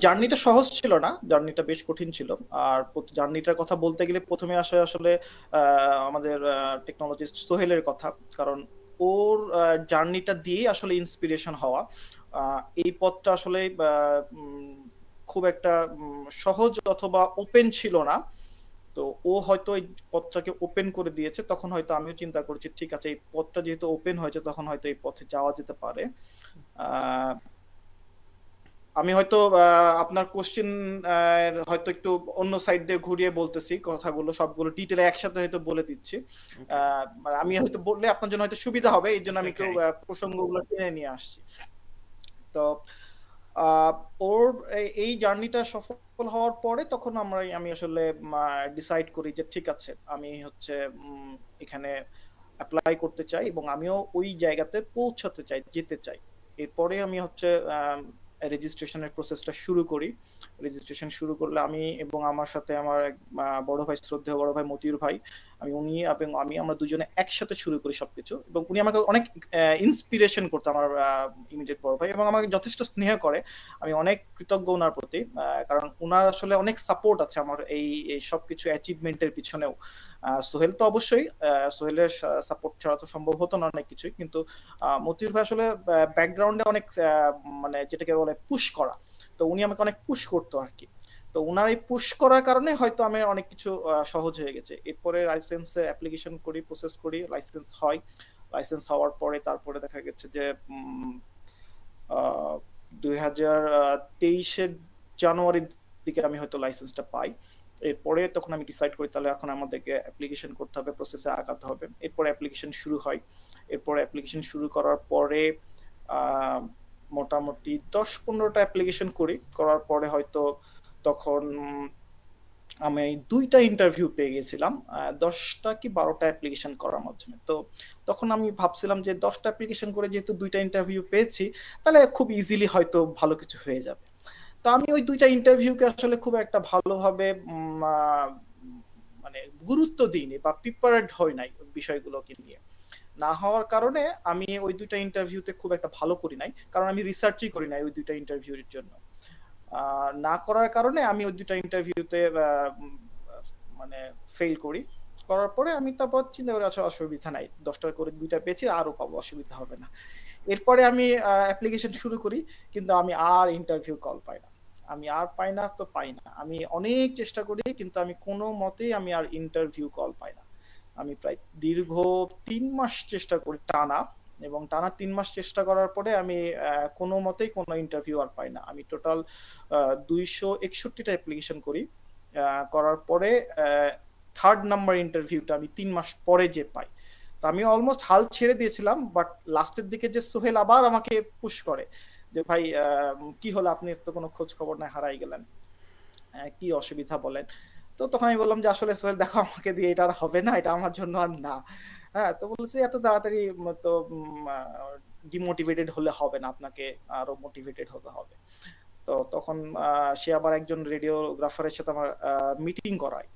B: জার্নিটা সহজ ছিল না, জার্নিটা বেশ কঠিন ছিল। আর জার্নিটার কথা বলতে গেলে প্রথমে আসে আসলে আমাদের টেকনোলজিস্ট সোহেলের কথা। কারণ ওর জার্নিটা দিয়ে আসলে ইন্সপিরেশন হওয়া। এই পথটা আসলে খুব একটা সহজ অথবা ওপেন ছিল না। তো ও হয়তো এই পথটাকে ওপেন করে দিয়েছে, তখন হয়তো আমিও চিন্তা করছি ঠিক আছে এই পথটা যেহেতু ওপেন হয়েছে তখন হয়তো এই পথে যাওয়া যেতে পারে। আহ আমি হয়তো আপনার কোশ্চেন হয়তো একটু অন্য সাইড দিয়ে ঘুরিয়ে বলতেছি কথাগুলো, সবগুলো ডিটেলে একসাথে হয়তো বলে দিচ্ছি।
A: ওকে।
B: মানে আমি হয়তো বললে আপনার জন্য হয়তো সুবিধা হবে, এই জন্য
A: ইটস
B: আমি একটু
A: ওকে।
B: প্রসঙ্গগুলো টেনে নিয়ে আসছি। তো আহ, ওর এই জার্নিটা সফল হওয়ার পরে তখন আমি আসলে ডিসাইড করি যে ঠিক আছে আমি হচ্ছে এখানে অ্যাপ্লাই করতে চাই এবং আমিও ওই জায়গাতে পৌঁছাতে চাই, যেতে চাই। এরপরে আমি হচ্ছে রেজিস্ট্রেশনের প্রসেসটা শুরু করি। রেজিস্ট্রেশন শুরু করলে আমি এবং আমার সাথে আমার এক বড় ভাই, শ্রদ্ধেয় বড় ভাই মতিউর ভাই, উনি এবং আমি, আমরা দুজনে একসাথে শুরু করি সবকিছু। এবং উনি আমাকে অনেক ইন্সপিরেশন করতো, আমার ইমিডিয়েট বড় ভাই, এবং আমাকে যথেষ্ট স্নেহ করে। আমি অনেক কৃতজ্ঞ ওনার প্রতি, কারণ ওনার আসলে অনেক সাপোর্ট আছে আমার এই সবকিছু অ্যাচিভমেন্টের পিছনেও। সোহেল তো অবশ্যই, সোহেলের সাপোর্ট ছাড়া তো সম্ভব হতো না অনেক কিছুই, কিন্তু মতিউর ভাই আসলে ব্যাকগ্রাউন্ডে অনেক মানে যেটাকে বলে পুশ করা। তো উনি আমাকে অনেক পুশ করতো আর কি। তো উনার এই পুশ করার কারণে হয়তো আমি অনেক কিছু সহজ হয়ে গেছে। এরপরে লাইসেন্স অ্যাপ্লিকেশন করি, প্রসেস করি, লাইসেন্স হয়। লাইসেন্স হওয়ার পরে তারপরে দেখা গেছে যে 2023-এর জানুয়ারির দিকে আমি হয়তো লাইসেন্সটা পাই। এরপরে তখন আমি ডিসাইড করি তাহলে এখন আমাদেরকে অ্যাপ্লিকেশন করতে হবে, প্রসেসে আগাতে হবে। এরপরে অ্যাপ্লিকেশন শুরু হয়। এরপরে অ্যাপ্লিকেশন শুরু করার পরে আহ, মোটামুটি 10-15টা অ্যাপ্লিকেশন করি। করার পরে হয়তো তখন আমি 2টা ইন্টারভিউ পেয়ে গেছিলাম 10টা কি 12টা অ্যাপ্লিকেশন করার মাধ্যমে। তো তখন আমি ভাবছিলাম যে 10টা অ্যাপ্লিকেশন করে যেহেতু 2টা ইন্টারভিউ পেয়েছি, তাহলে খুব ইজিলি হয়তো ভালো কিছু হয়ে যাবে। তো আমি ওই 2টা ইন্টারভিউকে আসলে খুব একটা ভালোভাবে মানে গুরুত্ব দিইনি বা প্রিপারেড হই নাই ওই বিষয়গুলোকে নিয়ে। না হওয়ার কারণে আমি ওই 2টা ইন্টারভিউতে খুব একটা ভালো করি নাই, কারণ আমি রিসার্চই করি নাই ওই 2টা ইন্টারভিউর জন্য। না করার কারণে আমি ওই 2টা ইন্টারভিউতে মানে ফেল করি। করার পরে আমি তারপর চিন্তা করি আচ্ছা অসুবিধা নাই, 10টা করে 2টা পেয়েছি, আরো পাবো, অসুবিধা হবে না। এরপরে আমি অ্যাপ্লিকেশন শুরু করি, কিন্তু আমি আর ইন্টারভিউ কল পাই না। আমি আর পাই না তো পাই না, আমি অনেক চেষ্টা করি কিন্তু আমি কোনো মতেই আমি আর ইন্টারভিউ কল পাই না। আমি প্রায় দীর্ঘ 3 মাস চেষ্টা করি টানা, এবং টানা 3 মাস চেষ্টা করার পরে আমি কোনো মতেই কোনো ইন্টারভিউ আর পাই না। আমি টোটাল 261টা অ্যাপ্লিকেশন করি। করার পরে থার্ড নাম্বার ইন্টারভিউটা আমি 3 মাস পরে যে পাই। তো আমি অলমোস্ট হাল ছেড়ে দিয়েছিলাম, বাট লাস্টের দিকে যে সোহেল আবার আমাকে পুশ করে যে ভাই কি হলো, আপনি তো কোনো খোঁজ খবর নাই, হারাই গেলেন, কি অসুবিধা বলেন। তো তখন আমি বললাম যে আসলে সোহেল দেখো, আমাকে দিয়ে এটা আর হবে না, এটা আমার জন্য আর না। হ্যাঁ, তো বলছে এত তাড়াতাড়ি তো ডিমোটিভেটেড হলে হবে না, আপনাকে আরো মোটিভেটেড হতে হবে। তো তখন সে আবার একজন রেডিওগ্রাফারের সাথে আমার মিটিং করায়,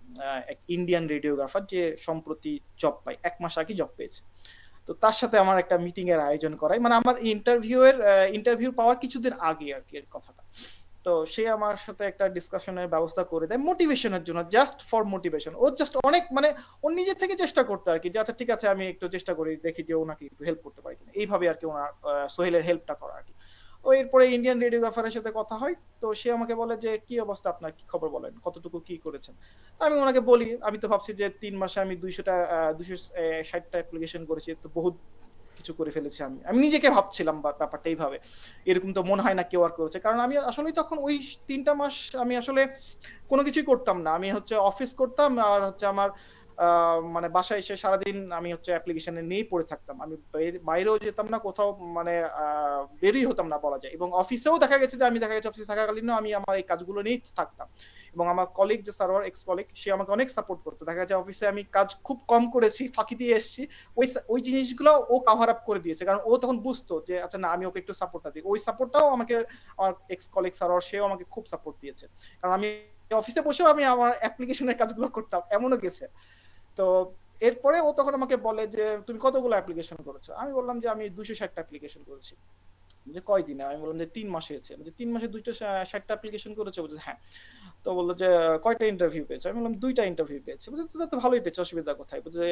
B: এক ইন্ডিয়ান রেডিওগ্রাফার যে সম্প্রতি জব পায়, 1 মাস আগে জব পেয়েছে। তো তার সাথে আমার একটা মিটিং এর আয়োজন করায়, মানে আমার ইন্টারভিউ পাওয়ার কিছুদিন আগে আর কি এর কথাটা। তো সে আমার সাথে একটা ডিসকাশনের ব্যবস্থা করে দেয় মোটিভেশনের জন্য, জাস্ট ফর মোটিভেশন। ও জাস্ট অনেক মানে ও নিজে থেকে চেষ্টা করতে আর কি, যে আচ্ছা ঠিক আছে আমি একটু চেষ্টা করি, দেখি যে ওনাকে একটু হেল্প করতে পারি কিনা, এইভাবে আর কি ওনার সোহেলের হেল্পটা করা আর কি। ও এরপরে ইন্ডিয়ান রেডিওগ্রাফারের সাথে কথা হয়। তো সে আমাকে বলে যে কি অবস্থা, আপনার কি খবর, বলেন কতটুকু কি করেছেন। আমি ওনাকে বলি আমি তো ভাবছি যে 3 মাসে আমি 260টা অ্যাপ্লিকেশন করেছি, তো বহুত কিছু করে ফেলেছি। আমি আমি নিজেকে ভাবছিলাম ব্যাপারটা এইভাবে, এরকম তো মনে হয় না কেউ আর করেছে। কারণ আমি আসলে তখন ওই 3টা মাস আমি আসলে কোনো কিছুই করতাম না, আমি হচ্ছে অফিস করতাম আর হচ্ছে আমার মানে বাসায় এসে সারাদিন আমি হচ্ছে অ্যাপ্লিকেশনে নিয়েই পড়ে থাকতাম। আমি বাইরেও যেতাম না, কোথাও মানে বেরই হতাম না বলা যায়। এবং অফিসেও দেখা গেছে যে আমি দেখা গেছে অফিসে থাকাকালীনও আমি আমার এই কাজগুলো নিয়েই থাকতাম। এবং আমার কলিগ যে সার্ভার এক্স কলিগ, সে আমাকে অনেক সাপোর্ট করতো। দেখা যাচ্ছে অফিসে আমি কাজ খুব কম করেছি, ফাঁকি দিয়ে এসেছি, ওই জিনিসগুলো ও কাভার আপ করে দিয়েছে, কারণ ও তখন বুঝতো যে আচ্ছা না, আমি ওকে একটু সাপোর্টটা দিই। ওই সাপোর্টটাও আমাকে আমার এক্স কলিগ সার্ভার, সেও আমাকে খুব সাপোর্ট দিয়েছে, কারণ আমি অফিসে বসেও আমি আমার অ্যাপ্লিকেশনের কাজগুলো করতাম, এমনও গেছে। তো এরপরে ও তখন আমাকে বলে যে তুমি কতগুলো অ্যাপ্লিকেশন করেছো। আমি বললাম যে আমি 260টা অ্যাপ্লিকেশন করেছি। যে কয়দিনে? আমি বললাম যে 3 মাসে হয়েছে। যে 3 মাসে 260টা অ্যাপ্লিকেশন করেছো? বলছে হ্যাঁ। তো বললো যে কয়টা ইন্টারভিউ পেয়েছো? আমি বললাম 2টা ইন্টারভিউ পেয়েছি। বলছে তো ভালোই পেয়েছো, অসুবিধা কোথায়? বলছে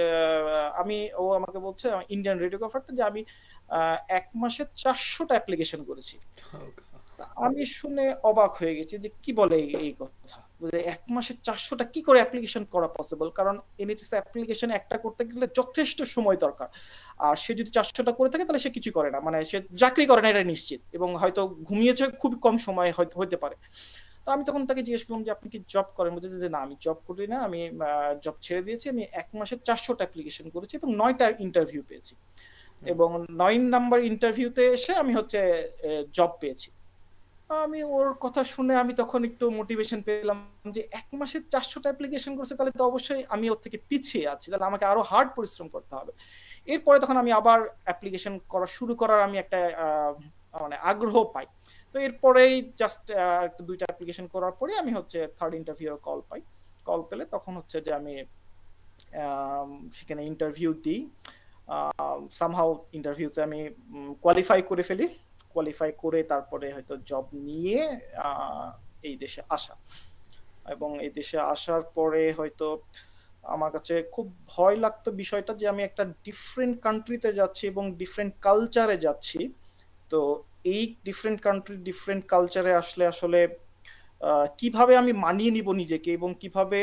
B: ও আমাকে বলছে ইন্ডিয়ান রেডিওগ্রাফারটা যে আমি 1 মাসে 400টা অ্যাপ্লিকেশন করেছি। আমি শুনে অবাক হয়ে গেছি যে কি বলে এই কথা। 1 মাসে 400টা কি করে অ্যাপ্লিকেশন করা পসিবল? কারণ এনএইচএস অ্যাপ্লিকেশন একটা করতে গেলে যথেষ্ট সময় দরকার। আর সে যদি 400টা করে থাকে তাহলে সে কিছু করে না, মানে সে চাকরি করে না, এটা নিশ্চিত। এবং হয়তো ঘুমিয়েছে খুব কম সময় হতে পারে। তো আমি তখন তাকে জিজ্ঞেস করলাম যে আপনি কি জব করেন? বলতে যে না, আমি জব করি না, আমি জব ছেড়ে দিয়েছি। আমি 1 মাসে 400টা অ্যাপ্লিকেশন করেছি এবং 9টা ইন্টারভিউ পেয়েছি। এবং 9 নাম্বার ইন্টারভিউতে এসে আমি হচ্ছে জব পেয়েছি। আমি ওর কথা শুনে আমি তখন একটু মোটিভেশন পেলাম যে 1 মাসে 400টা অ্যাপ্লিকেশন করছে, তাহলে তো অবশ্যই আমি ওর থেকে পিছিয়ে আছি, তাহলে আমাকে আরো হার্ড পরিশ্রম করতে হবে। এরপরে তখন আমি আবার অ্যাপ্লিকেশন করা শুরু করার আমি একটা মানে আগ্রহ পাই। তো এরপরেই জাস্ট 2টা অ্যাপ্লিকেশন করার পরে আমি হচ্ছে থার্ড ইন্টারভিউ কল পাই। কল পেলে তখন হচ্ছে যে আমি সেখানে ইন্টারভিউ দিই। সামহাউ ইন্টারভিউতে আমি কোয়ালিফাই করে ফেলি। কোয়ালিফাই করে তারপরে হয়তো জব নিয়ে এই দেশে আসা। এবং এই দেশে আসার পরে হয়তো আমার কাছে খুব ভয় লাগতো বিষয়টা যে আমি একটা ডিফারেন্ট কান্ট্রিতে যাচ্ছি এবং ডিফারেন্ট কালচারে যাচ্ছি। তো এই ডিফারেন্ট কান্ট্রি ডিফারেন্ট কালচারে আসলে আসলে কিভাবে আমি মানিয়ে নিব নিজেকে এবং কিভাবে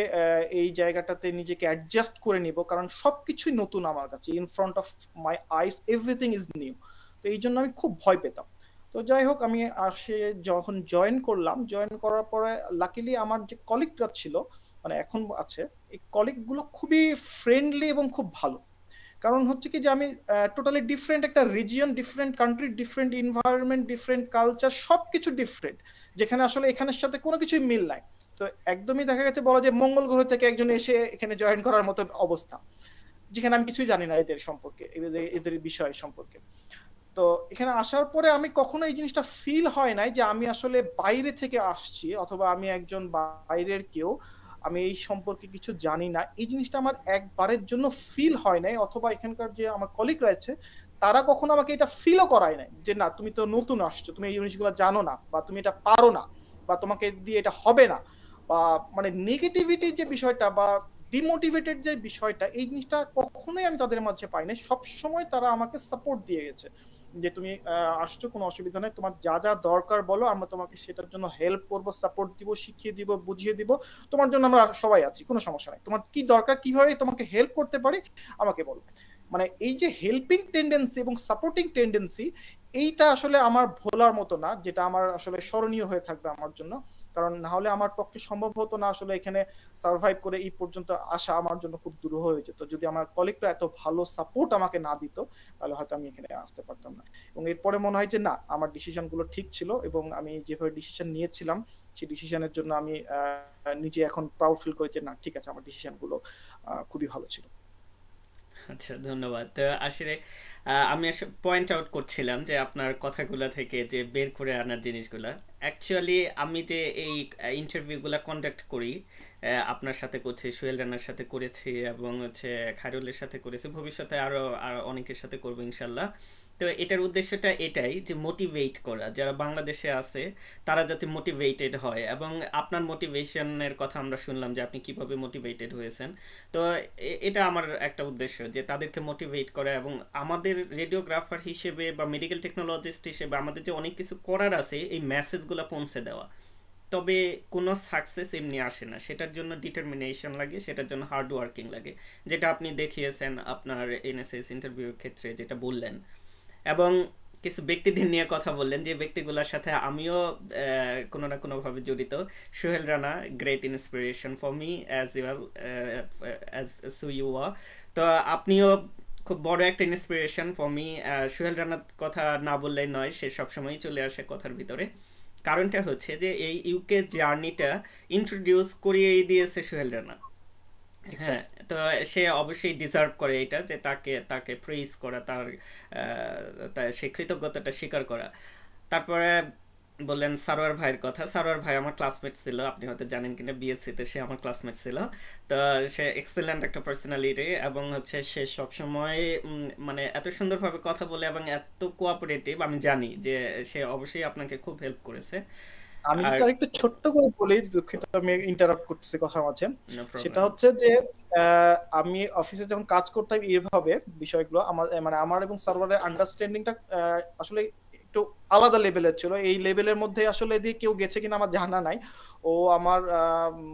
B: এই জায়গাটাতে নিজেকে অ্যাডজাস্ট করে নিব, কারণ সবকিছুই নতুন আমার কাছে। In front of my eyes everything is new. তো এই জন্য আমি খুব ভয় পেতাম। তো যাই হোক, আমি যখন জয়েন করলাম, জয়েন করার পরে লাকিলি আমার যে কলিগরা ছিল, মানে এখন আছে, এই কলিগগুলো খুবই ফ্রেন্ডলি এবং খুব ভালো। কারণ হচ্ছে কি যে আমি টোটালি ডিফারেন্ট একটা region, different country, different environment, different culture, সবকিছু ডিফারেন্ট, যেখানে আসলে এখানের সাথে কোনো কিছুই মিল নাই। তো একদমই দেখা গেছে বলা যায় মঙ্গল গ্রহ থেকে একজন এসে এখানে জয়েন করার মতো অবস্থা, যেখানে আমি কিছুই জানি না এদের সম্পর্কে, এদের বিষয় সম্পর্কে। তো এখানে আসার পরে আমি কখনো এই জিনিসটা ফিল হয় নাই যে আমি আসলে বাইরে থেকে আসছি অথবা আমি একজন বাইরের কেউ, আমি এই সম্পর্কে কিছু জানি না। এই জিনিসটা আমার একবারের জন্য ফিল হয় নাই, অথবা এখানকার যে আমার কলিগ রয়েছে তারা কখনো আমাকে এটা ফিলও করায় নাই যে না, তুমি তো নতুন আসছো, তুমি এই জিনিসগুলো জানো না, বা তুমি এটা পারো না, বা তোমাকে দিয়ে এটা হবে না, বা মানে নেগেটিভিটির যে বিষয়টা বা ডিমোটিভেটেড যে বিষয়টা, এই জিনিসটা কখনোই আমি তাদের মাঝে পাই নাই। সবসময় তারা আমাকে সাপোর্ট দিয়ে গেছে যে তুমি আসছো, কোনো অসুবিধা নেই, তোমার যা যা দরকার বলো, আমরা তোমাকে সেটার জন্য হেল্প করবো, সাপোর্ট দিব, শিখিয়ে দিব, বুঝিয়ে দিব, তোমার জন্য আমরা সবাই আছি, কোনো সমস্যা নাই, তোমার কি দরকার, কিভাবে তোমাকে হেল্প করতে পারি আমাকে বলো। মানে এই যে হেল্পিং টেন্ডেন্সি এবং সাপোর্টিং টেন্ডেন্সি, এইটা আসলে আমার ভোলার মতো না, যেটা আমার আসলে স্মরণীয় হয়ে থাকবে আমার জন্য। কারণ না হলে আমার পক্ষে সম্ভব হতো না আসলে এখানে সার্ভাইভ করে এই পর্যন্ত আসা, আমার জন্য খুব দুরূহ হয়ে যেত যদি আমার কলিগরা এত ভালো সাপোর্ট আমাকে না দিত, তাহলে হয়তো আমি এখানে আসতে পারতাম না। এবং এরপরে মনে হয় যে না, আমার ডিসিশনগুলো ঠিক ছিল এবং আমি যেভাবে ডিসিশন নিয়েছিলাম সেই ডিসিশনের জন্য আমি নিজে এখন প্রাউড ফিল করি যে না, ঠিক আছে, আমার ডিসিশনগুলো খুবই ভালো ছিল।
A: আচ্ছা, ধন্যবাদ। তো আসলে আমি পয়েন্ট আউট করছিলাম যে আপনার কথাগুলো থেকে যে বের করে আনার জিনিসগুলা, অ্যাকচুয়ালি আমি যে এই ইন্টারভিউগুলো কন্ডাক্ট করি, আপনার সাথে করছি, সোহেল রানার সাথে করেছি, এবং হচ্ছে খায়রুলের সাথে করেছি, ভবিষ্যতে আরও অনেকের সাথে করবো ইনশাল্লাহ। তো এটার উদ্দেশ্যটা এটাই যে মোটিভেট করা, যারা বাংলাদেশে আছে তারা যাতে মোটিভেটেড হয়। এবং আপনার মোটিভেশনের কথা আমরা শুনলাম যে আপনি কিভাবে মোটিভেটেড হয়েছেন। তো এটা আমার একটা উদ্দেশ্য যে তাদেরকে মোটিভেট করা, এবং আমাদের রেডিওগ্রাফার হিসেবে বা মেডিকেল টেকনোলজিস্ট হিসেবে আমাদের যে অনেক কিছু করার আছে এই মেসেজগুলো পৌঁছে দেওয়া। তবে কোনো সাকসেস এমনি আসে না, সেটার জন্য ডিটারমিনেশন লাগে, সেটার জন্য হার্ড ওয়ার্কিং লাগে, যেটা আপনি দেখিয়েছেন আপনার এনএসএস ইন্টারভিউর ক্ষেত্রে যেটা বললেন। এবং কিছু ব্যক্তিদের নিয়ে কথা বললেন যে ব্যক্তিগুলোর সাথে আমিও কোনো না কোনোভাবে জড়িত। Sohel Rana great inspiration for me as well as সু ইউ আর। তো আপনিও খুব বড় একটা ইন্সপিরেশন ফর মি। সোহেল রানার কথা না বললেই নয়, সে সবসময়ই চলে আসে কথার ভিতরে। কারণটা হচ্ছে যে এই ইউকে জার্নিটা ইন্ট্রোডিউস করিয়েই দিয়েছে সোহেল রানা। হ্যাঁ,
B: এক্স্যাক্টলি।
A: তো সে অবশ্যই ডিজার্ভ করে এটা, যে তাকে তাকে প্রেইজ করা, তার সে কৃতজ্ঞতাটা স্বীকার করা। তারপরে বললেন সারোয়ার ভাইয়ের কথা। সারোয়ার ভাই আমার ক্লাসমেট ছিল, আপনি হয়তো জানেন কিনা, বিএসসিতে সে আমার ক্লাসমেট ছিল। তো সে এক্সেলেন্ট একটা পার্সোনালিটি, এবং হচ্ছে সে সবসময় মানে এত সুন্দরভাবে কথা বলে এবং এত কোঅপারেটিভ। আমি জানি যে সে অবশ্যই আপনাকে খুব হেল্প করেছে।
B: আমি
A: আর
B: যদি আরেকটু ছোট্ট করে বলি, দুঃখিত আমি ইন্টারাপ্ট করতেছি কথার মাঝে।
A: নো
B: সেটা
A: প্রবলেম।
B: হচ্ছে যে আমি অফিসে যখন কাজ করতাম এইভাবে বিষয়গুলো আমার মানে আমার এবং সার্ভারের আন্ডারস্ট্যান্ডিংটা আসলে একটু আলাদা লেভেলের ছিল। এই লেভেলের মধ্যে আসলে দিয়ে কেউ গেছে কিনা আমার জানা নাই। ও আমার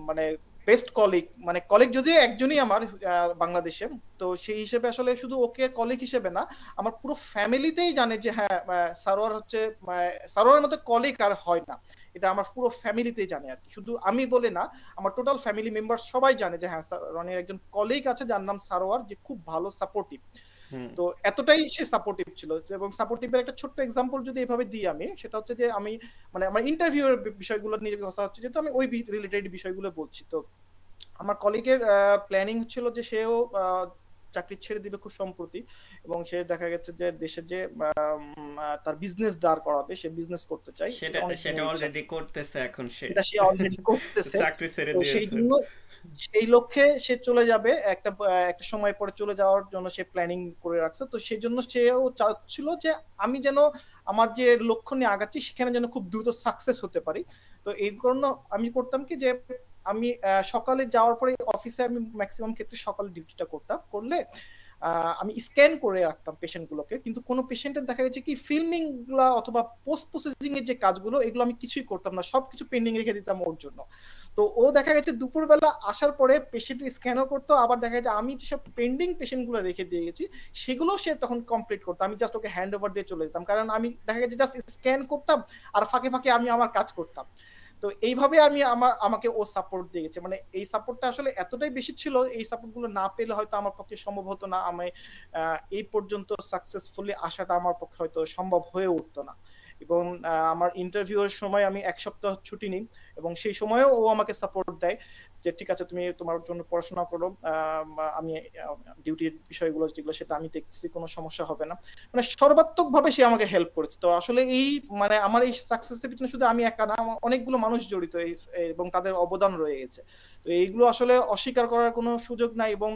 B: মানে বেস্ট কলিগ, মানে কলিগ যদিও একজনই আমার বাংলাদেশে। তো সেই হিসেবে আসলে শুধু ওকে কলিগ হিসেবে না, আমার পুরো ফ্যামিলিতেই জানে যে হ্যাঁ সারোয়ার হচ্ছে সারোয়ারের মতো কলিগ আর হয় না। এটা আমার পুরো ফ্যামিলিতেই জানে আর কি, শুধু আমি বলে না, আমার টোটাল ফ্যামিলি মেম্বার সবাই জানে যে হ্যাঁ রনির একজন কলিগ আছে যার নাম সারোয়ার, যে খুব ভালো সাপোর্টিভ।
A: হুম।
B: তো এতটাই সে সাপোর্টিভ ছিল। এবং সাপোর্টিভের একটা ছোট্ট এক্সাম্পল যদি এভাবে দিই আমি, সেটা হচ্ছে যে আমি মানে আমার ইন্টারভিউ এর বিষয়গুলো নিয়ে কথা হচ্ছে, যেহেতু আমি ওই রিলেটেড বিষয়গুলো বলছি। তো আমার কলিগের প্ল্যানিং ছিল যে সেও চাকরি ছেড়ে দিবে খুব সম্প্রতি, এবং সে দেখা গেছে যে দেশে যে তার বিজনেস দাঁড় করাবে, সে বিজনেস করতে চায়,
A: সেটা
B: সেটা অনেক
A: সেটা
B: দিনের ইচ্ছা,
A: অলরেডি করতেছে এখন সে।
B: এটা সে অলরেডি করতেছে।
A: চাকরি ছেড়ে
B: তো সেই
A: দিয়েছে।
B: জন্য সেই লক্ষ্যে সে চলে যাবে একটা একটা সময় পরে, চলে যাওয়ার জন্য সে প্ল্যানিং করে রাখছে। তো সেই জন্য সেও চাচ্ছিল যে আমি যেন আমার যে লক্ষ্য নিয়ে আগাচ্ছি সেখানে যেন খুব দ্রুত সাকসেস হতে পারি। তো এই কারণে আমি করতাম কি যে আমি সকালে যাওয়ার পরে অফিসে আমি ম্যাক্সিমাম ক্ষেত্রে সকালে ডিউটিটা করতাম, করলে আমি স্ক্যান করে রাখতাম পেশেন্ট গুলোকে। কিন্তু কোনো পেশেন্টের দেখা গেছে কি ফিল্মিং গুলা অথবা পোস্ট প্রসেসিং এর যে কাজগুলো, এগুলো আমি কিছুই করতাম না, সবকিছু পেন্ডিং রেখে দিতাম ওর জন্য। তো ও দেখা গেছে দুপুরবেলা আসার পরে পেশেন্টের স্ক্যানও করতো, আবার দেখা গেছে আমি যেসব পেন্ডিং পেশেন্ট গুলো রেখে দিয়ে গেছি সেগুলো সে তখন কমপ্লিট করতো। আমি জাস্ট ওকে হ্যান্ড ওভার দিয়ে চলে যেতাম, কারণ আমি দেখা গেছে জাস্ট স্ক্যান করতাম আর ফাঁকে ফাঁকে আমি আমার কাজ করতাম। তো এইভাবে আমি আমাকে ও সাপোর্ট দিয়ে গেছে। মানে এই সাপোর্টটা আসলে এতটাই বেশি ছিল, এই সাপোর্ট গুলো না পেলে হয়তো আমার পক্ষে সম্ভব হতো না, আমি এই পর্যন্ত সাকসেসফুলি আসাটা আমার পক্ষে হয়তো সম্ভব হয়ে উঠতো না। এবং আমার ইন্টারভিউর সময় আমি 1 সপ্তাহ ছুটি নিই, এবং সেই সময়ও ও আমাকে সাপোর্ট দেয় যে ঠিক আছে তুমি তোমার জন্য পড়াশোনা করো, আমি ডিউটির বিষয়গুলো যেগুলো সেটা আমি দেখতেছি, কোনো সমস্যা হবে না। মানে সর্বাত্মক ভাবে সে আমাকে হেল্প করেছে। তো আসলে এই মানে আমার এই সাকসেসের পিছনে শুধু আমি একা না, অনেকগুলো মানুষ জড়িত এবং তাদের অবদান রয়ে গেছে। তো এইগুলো আসলে অস্বীকার করার কোনো সুযোগ নাই। এবং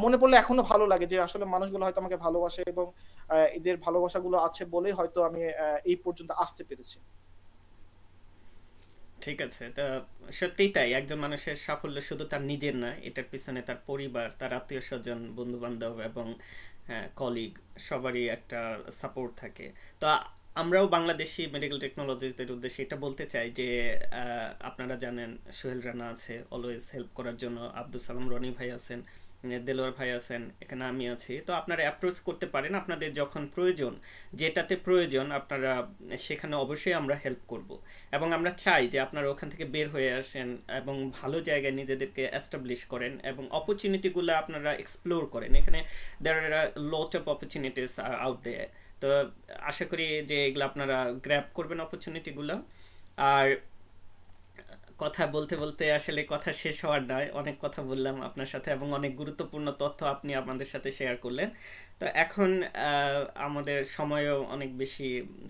B: মনে পড়লে এখনো ভালো লাগে যে আসলে মানুষগুলো হয়তো আমাকে ভালোবাসে, এবং এদের ভালোবাসাগুলো আছে বলেই হয়তো আমি এই পর্যন্ত আসতে পেরেছি।
A: ঠিক আছে। তা সত্যিই তাই, একজন মানুষের সাফল্য শুধু তার নিজের না, এটার পিছনে তার পরিবার, তার আত্মীয় স্বজন, বন্ধু বান্ধব এবং কলিগ, সবারই একটা সাপোর্ট থাকে। তো আমরাও বাংলাদেশি মেডিকেল টেকনোলজিস্টদের উদ্দেশ্যে এটা বলতে চাই যে আপনারা জানেন সোহেল রানা আছে অলওয়েজ হেল্প করার জন্য, আব্দুল সালাম রনি ভাই আছেন, দেলোয়ার ভাই আছেন, এখানে আমি আছি। তো আপনারা অ্যাপ্রোচ করতে পারেন আপনাদের যখন প্রয়োজন, যেটাতে প্রয়োজন আপনারা, সেখানে অবশ্যই আমরা হেল্প করব। এবং আমরা চাই যে আপনারা ওখান থেকে বের হয়ে আসেন এবং ভালো জায়গায় নিজেদেরকে এস্টাবলিশ করেন এবং অপরচুনিটিগুলো আপনারা এক্সপ্লোর করেন। এখানে there are lot of opportunities are out there. তো আশা করি যে এগুলো আপনারা গ্র্যাব করবেন অপরচুনিটিগুলো। আর কথা বলতে বলতে আসলে কথা শেষ হওয়ার নয়, অনেক কথা বললাম আপনার সাথে এবং অনেক গুরুত্বপূর্ণ তথ্য আপনি আমাদের সাথে শেয়ার করলেন। তো এখন আমাদের সময়ও অনেক বেশি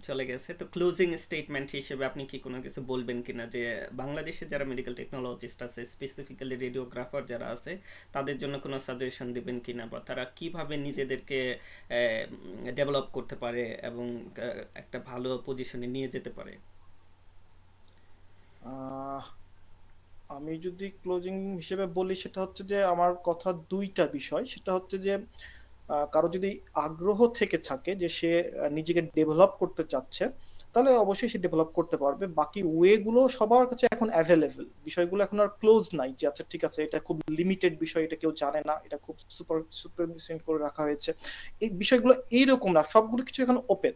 A: চলে গেছে। তো ক্লোজিং স্টেটমেন্ট হিসেবে আপনি কি কোনো কিছু বলবেন কিনা, যে বাংলাদেশে যারা মেডিকেল টেকনোলজিস্ট আছে, স্পেসিফিক্যালি রেডিওগ্রাফার যারা আছে, তাদের জন্য কোনো সাজেশন দিবেন কিনা, বা তারা কিভাবে নিজেদেরকে ডেভেলপ করতে পারে এবং একটা ভালো পজিশনে নিয়ে যেতে পারে?
B: আহ আমি যদি ক্লোজিং হিসেবে বলি, সেটা হচ্ছে যে আমার কথা দুইটা বিষয়। সেটা হচ্ছে যে কারো যদি আগ্রহ থেকে থাকে যে সে নিজেকে ডেভেলপ করতে চাচ্ছে, তাহলে অবশ্যই সে ডেভেলপ করতে পারবে। বাকি ওয়ে গুলো সবার কাছে এখন অ্যাভেলেবল, বিষয়গুলো এখন আর ক্লোজ নাই যে আচ্ছা ঠিক আছে এটা খুব লিমিটেড বিষয়, এটা কেউ জানে না, এটা খুব সুপার সুপার করে রাখা হয়েছে। এই বিষয়গুলো এইরকম না, সবগুলো কিছু এখন ওপেন।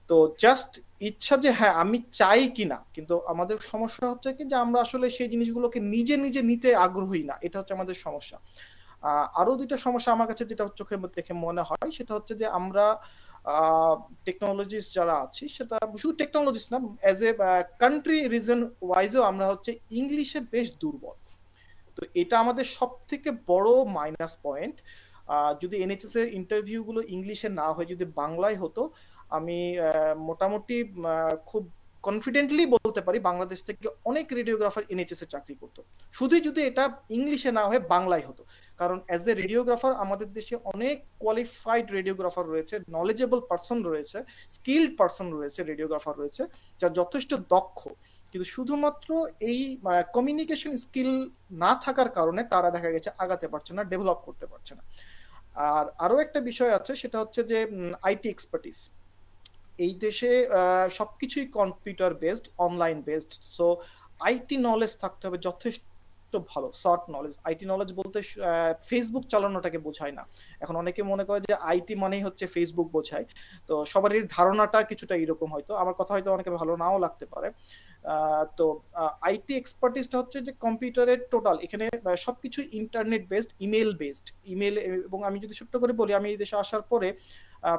B: তো জাস্ট ইচ্ছা যে হ্যাঁ আমি চাই কিনা, কিন্তু আমাদের সমস্যা হচ্ছে কি যে আমরা আসলে সেই জিনিসগুলোকে নিজে নিজে নিতে আগ্রহী না, এটা হচ্ছে আমাদের সমস্যা। আরো দুইটা সমস্যা আমার কাছে যেটা চোখে দেখে মনে হয় সেটা হচ্ছে যে আমরা টেকনোলজিস্ট যারা আছি, সেটা শুধু টেকনোলজিস্ট না, অ্যাজ এ কান্ট্রি রিজন ওয়াইজও আমরা হচ্ছে ইংলিশে বেশ দুর্বল। তো এটা আমাদের সব থেকে বড় মাইনাস পয়েন্ট। যদি এনএইচএস এর ইন্টারভিউ গুলো ইংলিশে না হয়, যদি বাংলায় হতো, আমি মোটামুটি খুব কনফিডেন্টলি বলতে পারি বাংলাদেশ থেকে অনেক রেডিওগ্রাফার এনএইচএস এ চাকরি করতো, শুধুই যদি এটা ইংলিশে না হয়ে বাংলায় হতো। কারণ অ্যাজ এ রেডিওগ্রাফার আমাদের দেশে অনেক কোয়ালিফাইড রেডিওগ্রাফার রয়েছে, নলেজেবল পারসন রয়েছে, স্কিল্ড পারসন রয়েছে, রেডিওগ্রাফার রয়েছে যা যথেষ্ট দক্ষ, কিন্তু শুধুমাত্র এই কমিউনিকেশন স্কিল না থাকার কারণে তারা দেখা গেছে আগাতে পারছে না, ডেভেলপ করতে পারছে না। আর আরো একটা বিষয় আছে, সেটা হচ্ছে যে আইটি এক্সপার্টিস। এই দেশে সবকিছুই computer based, online based, so IT knowledge থাকতে হবে যথেষ্ট ভালো, শর্ট নলেজ। আইটি নলেজ বলতে ফেসবুক চালানোটাকে বোঝায় না। এখন অনেকে মনে করে যে আইটি মানেই হচ্ছে ফেসবুক বোঝায়, তো সবারই ধারণাটা কিছুটা এরকম, হয়তো আমার কথা হয়তো অনেকে ভালো নাও লাগতে পারে। তো আইটি এক্সপার্টিসটা হচ্ছে যে কম্পিউটারের টোটাল, এখানে সবকিছু internet based, email based, email. এবং আমি যদি ছোট্ট করে বলি, আমি এই দেশে আসার পরে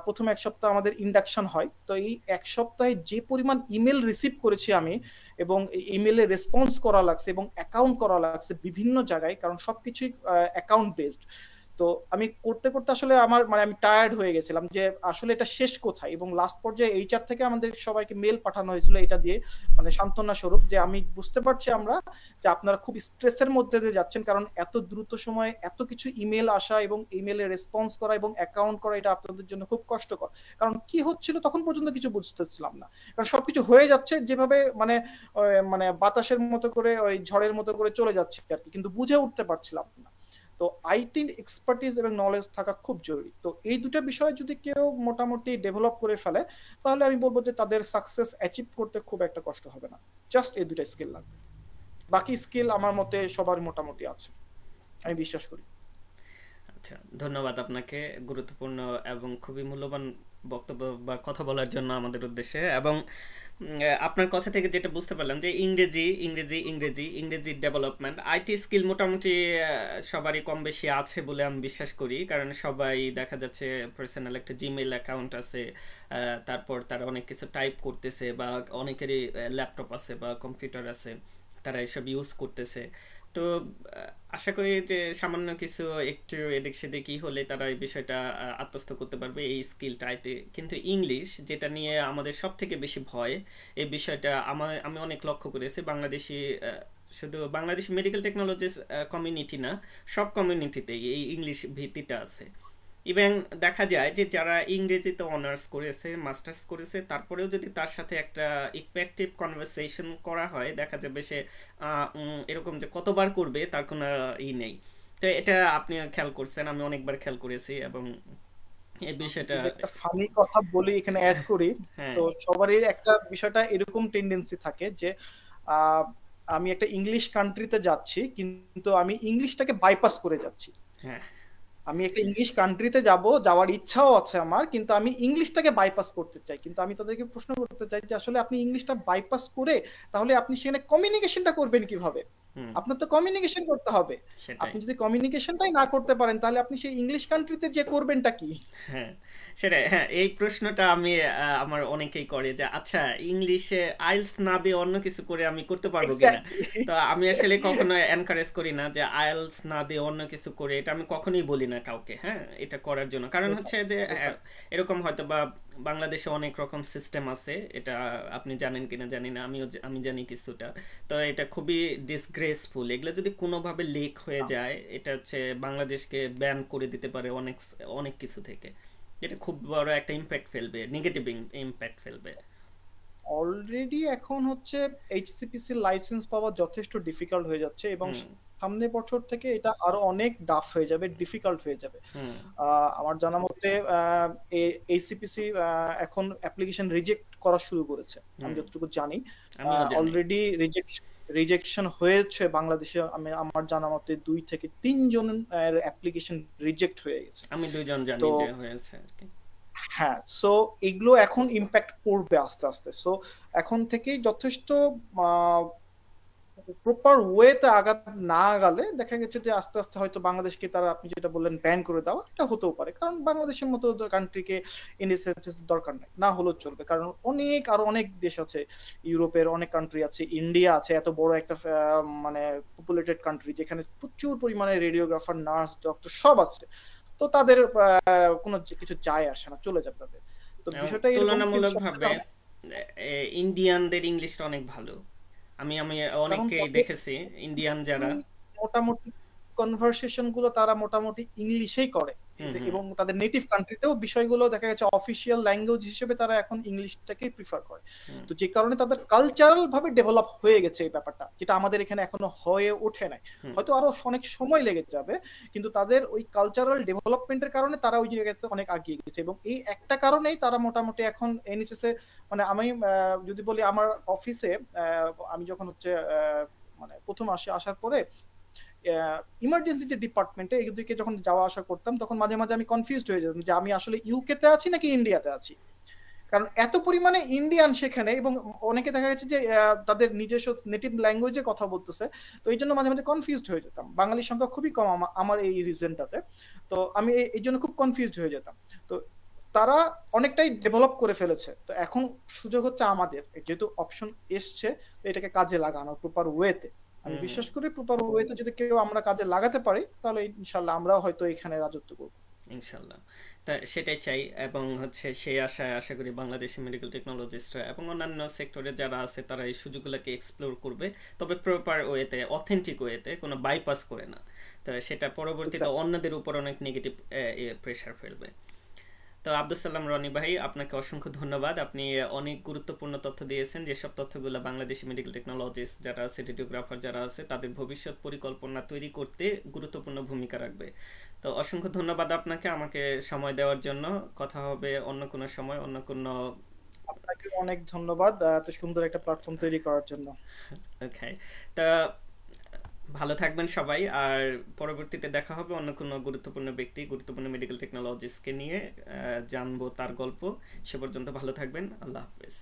B: প্রথম এক সপ্তাহ আমাদের ইন্ডাকশন হয়, তো এই এক সপ্তাহে যে পরিমাণ ইমেল রিসিভ করেছি আমি, এবং ইমেলে রেসপন্স করা লাগছে এবং অ্যাকাউন্ট করা লাগছে বিভিন্ন জায়গায়, কারণ সবকিছুই অ্যাকাউন্ট বেসড। তো আমি করতে করতে আসলে আমার আমি টায়ার্ড হয়ে গেছিলাম যে আসলে এটা শেষ কোথায়, এবং লাস্ট পর্যায়ে এইচআর থেকে আমাদের সবাইকে মেল পাঠানো হয়েছিল এটা দিয়ে, সান্ত্বনা স্বরূপ, যে আমি বুঝতে পারছি আমরা যে আপনারা খুব স্ট্রেসের মধ্যে দিয়ে যাচ্ছেন, কারণ এত দ্রুত সময়ে এত কিছু ইমেল আসা এবং ইমেলে রেসপন্স করা এবং অ্যাকাউন্ট করা, এটা আপনাদের জন্য খুব কষ্টকর। কারণ কি হচ্ছিল তখন পর্যন্ত কিছু বুঝতেছিলাম না, কারণ সবকিছু হয়ে যাচ্ছে যেভাবে বাতাসের মতো করে, ওই ঝড়ের মতো করে চলে যাচ্ছে আর কি, কিন্তু বুঝে উঠতে পারছিলাম না। তো আইটি এক্সপার্টিস এবং নলেজ থাকা খুব জরুরি। তো এই দুটো বিষয় যদি কেউ মোটামুটি ডেভেলপ করে ফেলে, তাহলে আমি বলবো যে তাদের সাকসেস অ্যাচিভ করতে খুব একটা কষ্ট হবে না। জাস্ট এই দুটো স্কিল লাগবে, বাকি স্কিল আমার মতে সবার মোটামুটি আছে, আমি বিশ্বাস করি।
A: আচ্ছা, ধন্যবাদ আপনাকে গুরুত্বপূর্ণ এবং খুবই মূল্যবান বক্তব্য বা কথা বলার জন্য আমাদের উদ্দেশ্যে। এবং আপনার কথা থেকে যেটা বুঝতে পারলাম যে ইংরেজি ইংরেজি ইংরেজি ইংরেজি ডেভেলপমেন্ট, আইটি স্কিল মোটামুটি সবারই কম বেশি আছে বলে আমি বিশ্বাস করি, কারণ সবাই দেখা যাচ্ছে পার্সোনাল একটা জিমেইল অ্যাকাউন্ট আছে, তারপর তারা অনেক কিছু টাইপ করতেছে, বা অনেকেরই ল্যাপটপ আছে বা কম্পিউটার আছে, তারা এসব ইউজ করতেছে। তো আশা করি যে সামান্য কিছু একটু এদিক সেদিকই হলে তারা এই বিষয়টা আত্মস্থ করতে পারবে, এই স্কিলটা। কিন্তু ইংলিশ, যেটা নিয়ে আমাদের সব থেকে বেশি ভয়, এই বিষয়টা আমি অনেক লক্ষ্য করেছি বাংলাদেশি, শুধু বাংলাদেশি মেডিকেল টেকনোলজিস কমিউনিটি না, সব কমিউনিটিতেই এই ইংলিশ ভীতিটা আছে। ইভেন দেখা যায় যে যারা ইংরেজিতে অনার্স করেছে, মাস্টার্স করেছে, তারপরেও যদি তার সাথে একটা ইফেক্টিভ কনভারসেশন করা হয়, দেখা যাবে সে এরকম যে কতবার করবে তার কোনো নেই। তো এটা আপনি খেয়াল করছেন, আমি অনেকবার খেয়াল করেছি, এবং এই বিষয়টা।
B: একটা ফানি কথা বলি এখানে অ্যাড করি।
A: হ্যাঁ,
B: তো সবারই একটা বিষয়টা এরকম টেন্ডেন্সি থাকে যে আহ, আমি একটা ইংলিশ কান্ট্রিতে যাচ্ছি, কিন্তু আমি ইংলিশটাকে বাইপাস করে যাচ্ছি।
A: হ্যাঁ,
B: আমি একটা ইংলিশ কান্ট্রিতে যাওয়ার ইচ্ছাও আছে আমার, কিন্তু আমি ইংলিশটাকে বাইপাস করতে চাই। কিন্তু আমি তাদেরকে প্রশ্ন করতে চাই যে আসলে আপনি ইংলিশটা বাইপাস করে তাহলে আপনি সেখানে কমিউনিকেশনটা করবেন কিভাবে?
A: হুম,
B: আপনার তো কমিউনিকেশন করতে হবে।
A: সেটাই।
B: আপনি যদি কমিউনিকেশনটাই না করতে পারেন, তাহলে আপনি সেই ইংলিশ কান্ট্রিতে যে করবেনটা কি?
A: হ্যাঁ, সেটাই। হ্যাঁ, এই প্রশ্নটা আমি আমার অনেকেই করে যে আচ্ছা, ইংলিশে আইএলটিএস না দিয়ে অন্য কিছু করে আমি করতে পারবো কিনা।
B: এক্স্যাক্টলি।
A: তো আমি আসলে কখনো এনকারেজ করি না যে আইএলটিএস না দিয়ে অন্য কিছু করে, এটা আমি কখনোই বলি না কাউকে, হ্যাঁ, এটা করার জন্য। কারণ হচ্ছে যে হ্যাঁ, এরকম হয়তো বা বাংলাদেশে অনেক রকম সিস্টেম আছে, এটা আপনি জানেন কিনা জানি না, আমি জানি কিছুটা। তো এটা খুবই ডিসগ্রেসফুল, এগুলো যদি কোনোভাবে লিক হয়ে যায়, এটা হচ্ছে বাংলাদেশকে ব্যান করে দিতে পারে অনেক অনেক কিছু থেকে। এটা খুব বড় একটা ইম্প্যাক্ট ফেলবে, নেগেটিভ ইম্প্যাক্ট ফেলবে।
B: অলরেডি এখন হচ্ছে এইচসিপিসি লাইসেন্স পাওয়া যথেষ্ট ডিফিকাল্ট হয়ে যাচ্ছে, এবং
A: হুম,
B: সামনের বছর থেকে এটা আরো অনেক ডাফ হয়ে যাবে, ডিফিকাল্ট হয়ে যাবে।
A: হুম,
B: আমার জানা মতে এইচসিপিসি এখন অ্যাপ্লিকেশন রিজেক্ট করা শুরু করেছে, আমি
A: হুম,
B: যতটুকু জানি।
A: আমিও জানি।
B: অলরেডি রিজেকশন হয়েছে বাংলাদেশে, আমার জানা মতে 2 থেকে 3 জন অ্যাপ্লিকেশন রিজেক্ট হয়ে গেছে।
A: আমি দুইজন জানি
B: তো
A: যে হয়েছে আর কি।
B: হ্যাঁ, সো এগুলো এখন ইম্প্যাক্ট পড়বে আস্তে আস্তে। সো এখন থেকেই যথেষ্ট প্রপার ওয়েতে না আগালে দেখা গেছে যে আস্তে আস্তে হয়তো বাংলাদেশকে তারা, আপনি যেটা বললেন, ব্যান করে দেওয়া, এটা হতেও পারে। কারণ বাংলাদেশের মতো কান্ট্রিকে ইন্ডিপেন্ডেন্স দরকার নাই, না হলেও চলবে। কারণ আরো অনেক দেশ আছে, ইউরোপের অনেক কান্ট্রি আছে, ইন্ডিয়া আছে, এত বড় একটা মানে পপুলেটেড কান্ট্রি, যেখানে প্রচুর পরিমাণে রেডিওগ্রাফার, নার্স, ডক্টর সব আছে। তো তাদের কোনো কিছু যায় আসে না, চলে যাবে তাদের। তো বিষয়টা এরকম।
A: তুলনামূলকভাবে ইন্ডিয়ানদের ইংলিশটা অনেক ভালো। আমি আমি
B: কারণ
A: অনেককেই দেখেছি ইন্ডিয়ান যারা।
B: মোটামুটি কনভারসেশন গুলো তারা মোটামুটি ইংলিশেই করে,
A: হুম হুম
B: এবং তাদের নেটিভ কান্ট্রিতেও বিষয়গুলো দেখা গেছে অফিসিয়াল ল্যাঙ্গুয়েজ হিসেবে তারা এখন ইংলিশটাকেই প্রিফার করে।
A: হুম
B: তো যে কারণে তাদের কালচারাল ভাবে ডেভেলপ হয়ে গেছে এই ব্যাপারটা, যেটা আমাদের এখানে এখনো হয়ে ওঠে নাই।
A: হুম
B: হয়তো আরো অনেক সময় লেগে যাবে, কিন্তু তাদের ওই কালচারাল ডেভেলপমেন্টের কারণে তারা ওই জায়গাতে অনেক আগিয়ে গেছে। এবং এই একটা কারণেই তারা মোটামুটি এখন এনএইচএস এ, মানে আমি যদি বলি, আমার অফিসে আমি যখন হচ্ছে মানে প্রথম আসার পরে ইমার্জেন্সি যে ডিপার্টমেন্টে এদিকে যখন যাওয়া আসা করতাম, তখন মাঝে মাঝে আমি কনফিউজড হয়ে যেতাম যে আমি আসলে ইউকে তে আছি নাকি ইন্ডিয়াতে আছি। কারণ এত পরিমাণে ইন্ডিয়ান সেখানে, এবং অনেকে দেখা গেছে যে তাদের নিজস্ব নেটিভ ল্যাঙ্গুয়েজে কথা বলতেছে। তো এই জন্য মাঝে মাঝে কনফিউজড হয়ে যেতাম। বাঙালির সংখ্যা খুবই কম আমার এই রিজনটাতে। তো আমি এই জন্য খুব কনফিউজড হয়ে যেতাম। তো তারা অনেকটাই ডেভেলপ করে ফেলেছে। তো এখন সুযোগ হচ্ছে আমাদের, যেহেতু অপশন এসছে, এটাকে কাজে লাগানো প্রপার ওয়েতে। আমি
A: হুম হুম
B: বিশ্বাস করি প্রপার ওয়েতে যদি কেউ আমরা কাজে লাগাতে পারি, তাহলে ইনশাল্লাহ আমরাও হয়তো এখানে রাজত্ব করব।
A: ইনশাল্লাহ। তা সেটাই চাই, এবং সেই আশায় আশা করি বাংলাদেশি মেডিকেল টেকনোলজিস্টরা এবং অন্যান্য সেক্টরে যারা আছে তারা এই সুযোগগুলোকে এক্সপ্লোর করবে, তবে প্রপার ওয়েতে, অথেন্টিক ওয়েতে, কোনো বাইপাস করে না। তো সেটা পরবর্তীতে অন্যদের উপর অনেক নেগেটিভ প্রেশার ফেলবে। তো আব্দুল সালাম রনি ভাই, আপনাকে অসংখ্য ধন্যবাদ। আপনি অনেক গুরুত্বপূর্ণ তথ্য দিয়েছেন, যেসব তথ্যগুলো বাংলাদেশি মেডিকেল টেকনোলজিস্ট যারা আছে, রেডিওগ্রাফার যারা আছে, তাদের ভবিষ্যৎ পরিকল্পনা তৈরি করতে গুরুত্বপূর্ণ ভূমিকা রাখবে। তো অসংখ্য ধন্যবাদ আপনাকে আমাকে সময় দেওয়ার জন্য। কথা হবে অন্য কোনো সময়, অন্য কোনো।
B: আপনাকে অনেক ধন্যবাদ এত সুন্দর একটা প্ল্যাটফর্ম তৈরি করার জন্য।
A: ওকে। তা ভালো থাকবেন সবাই, আর পরবর্তীতে দেখা হবে অন্য কোনো গুরুত্বপূর্ণ ব্যক্তি, গুরুত্বপূর্ণ মেডিকেল টেকনোলজিস্টকে নিয়ে জানবো তার গল্প। সে পর্যন্ত ভালো থাকবেন। আল্লাহ হাফেজ।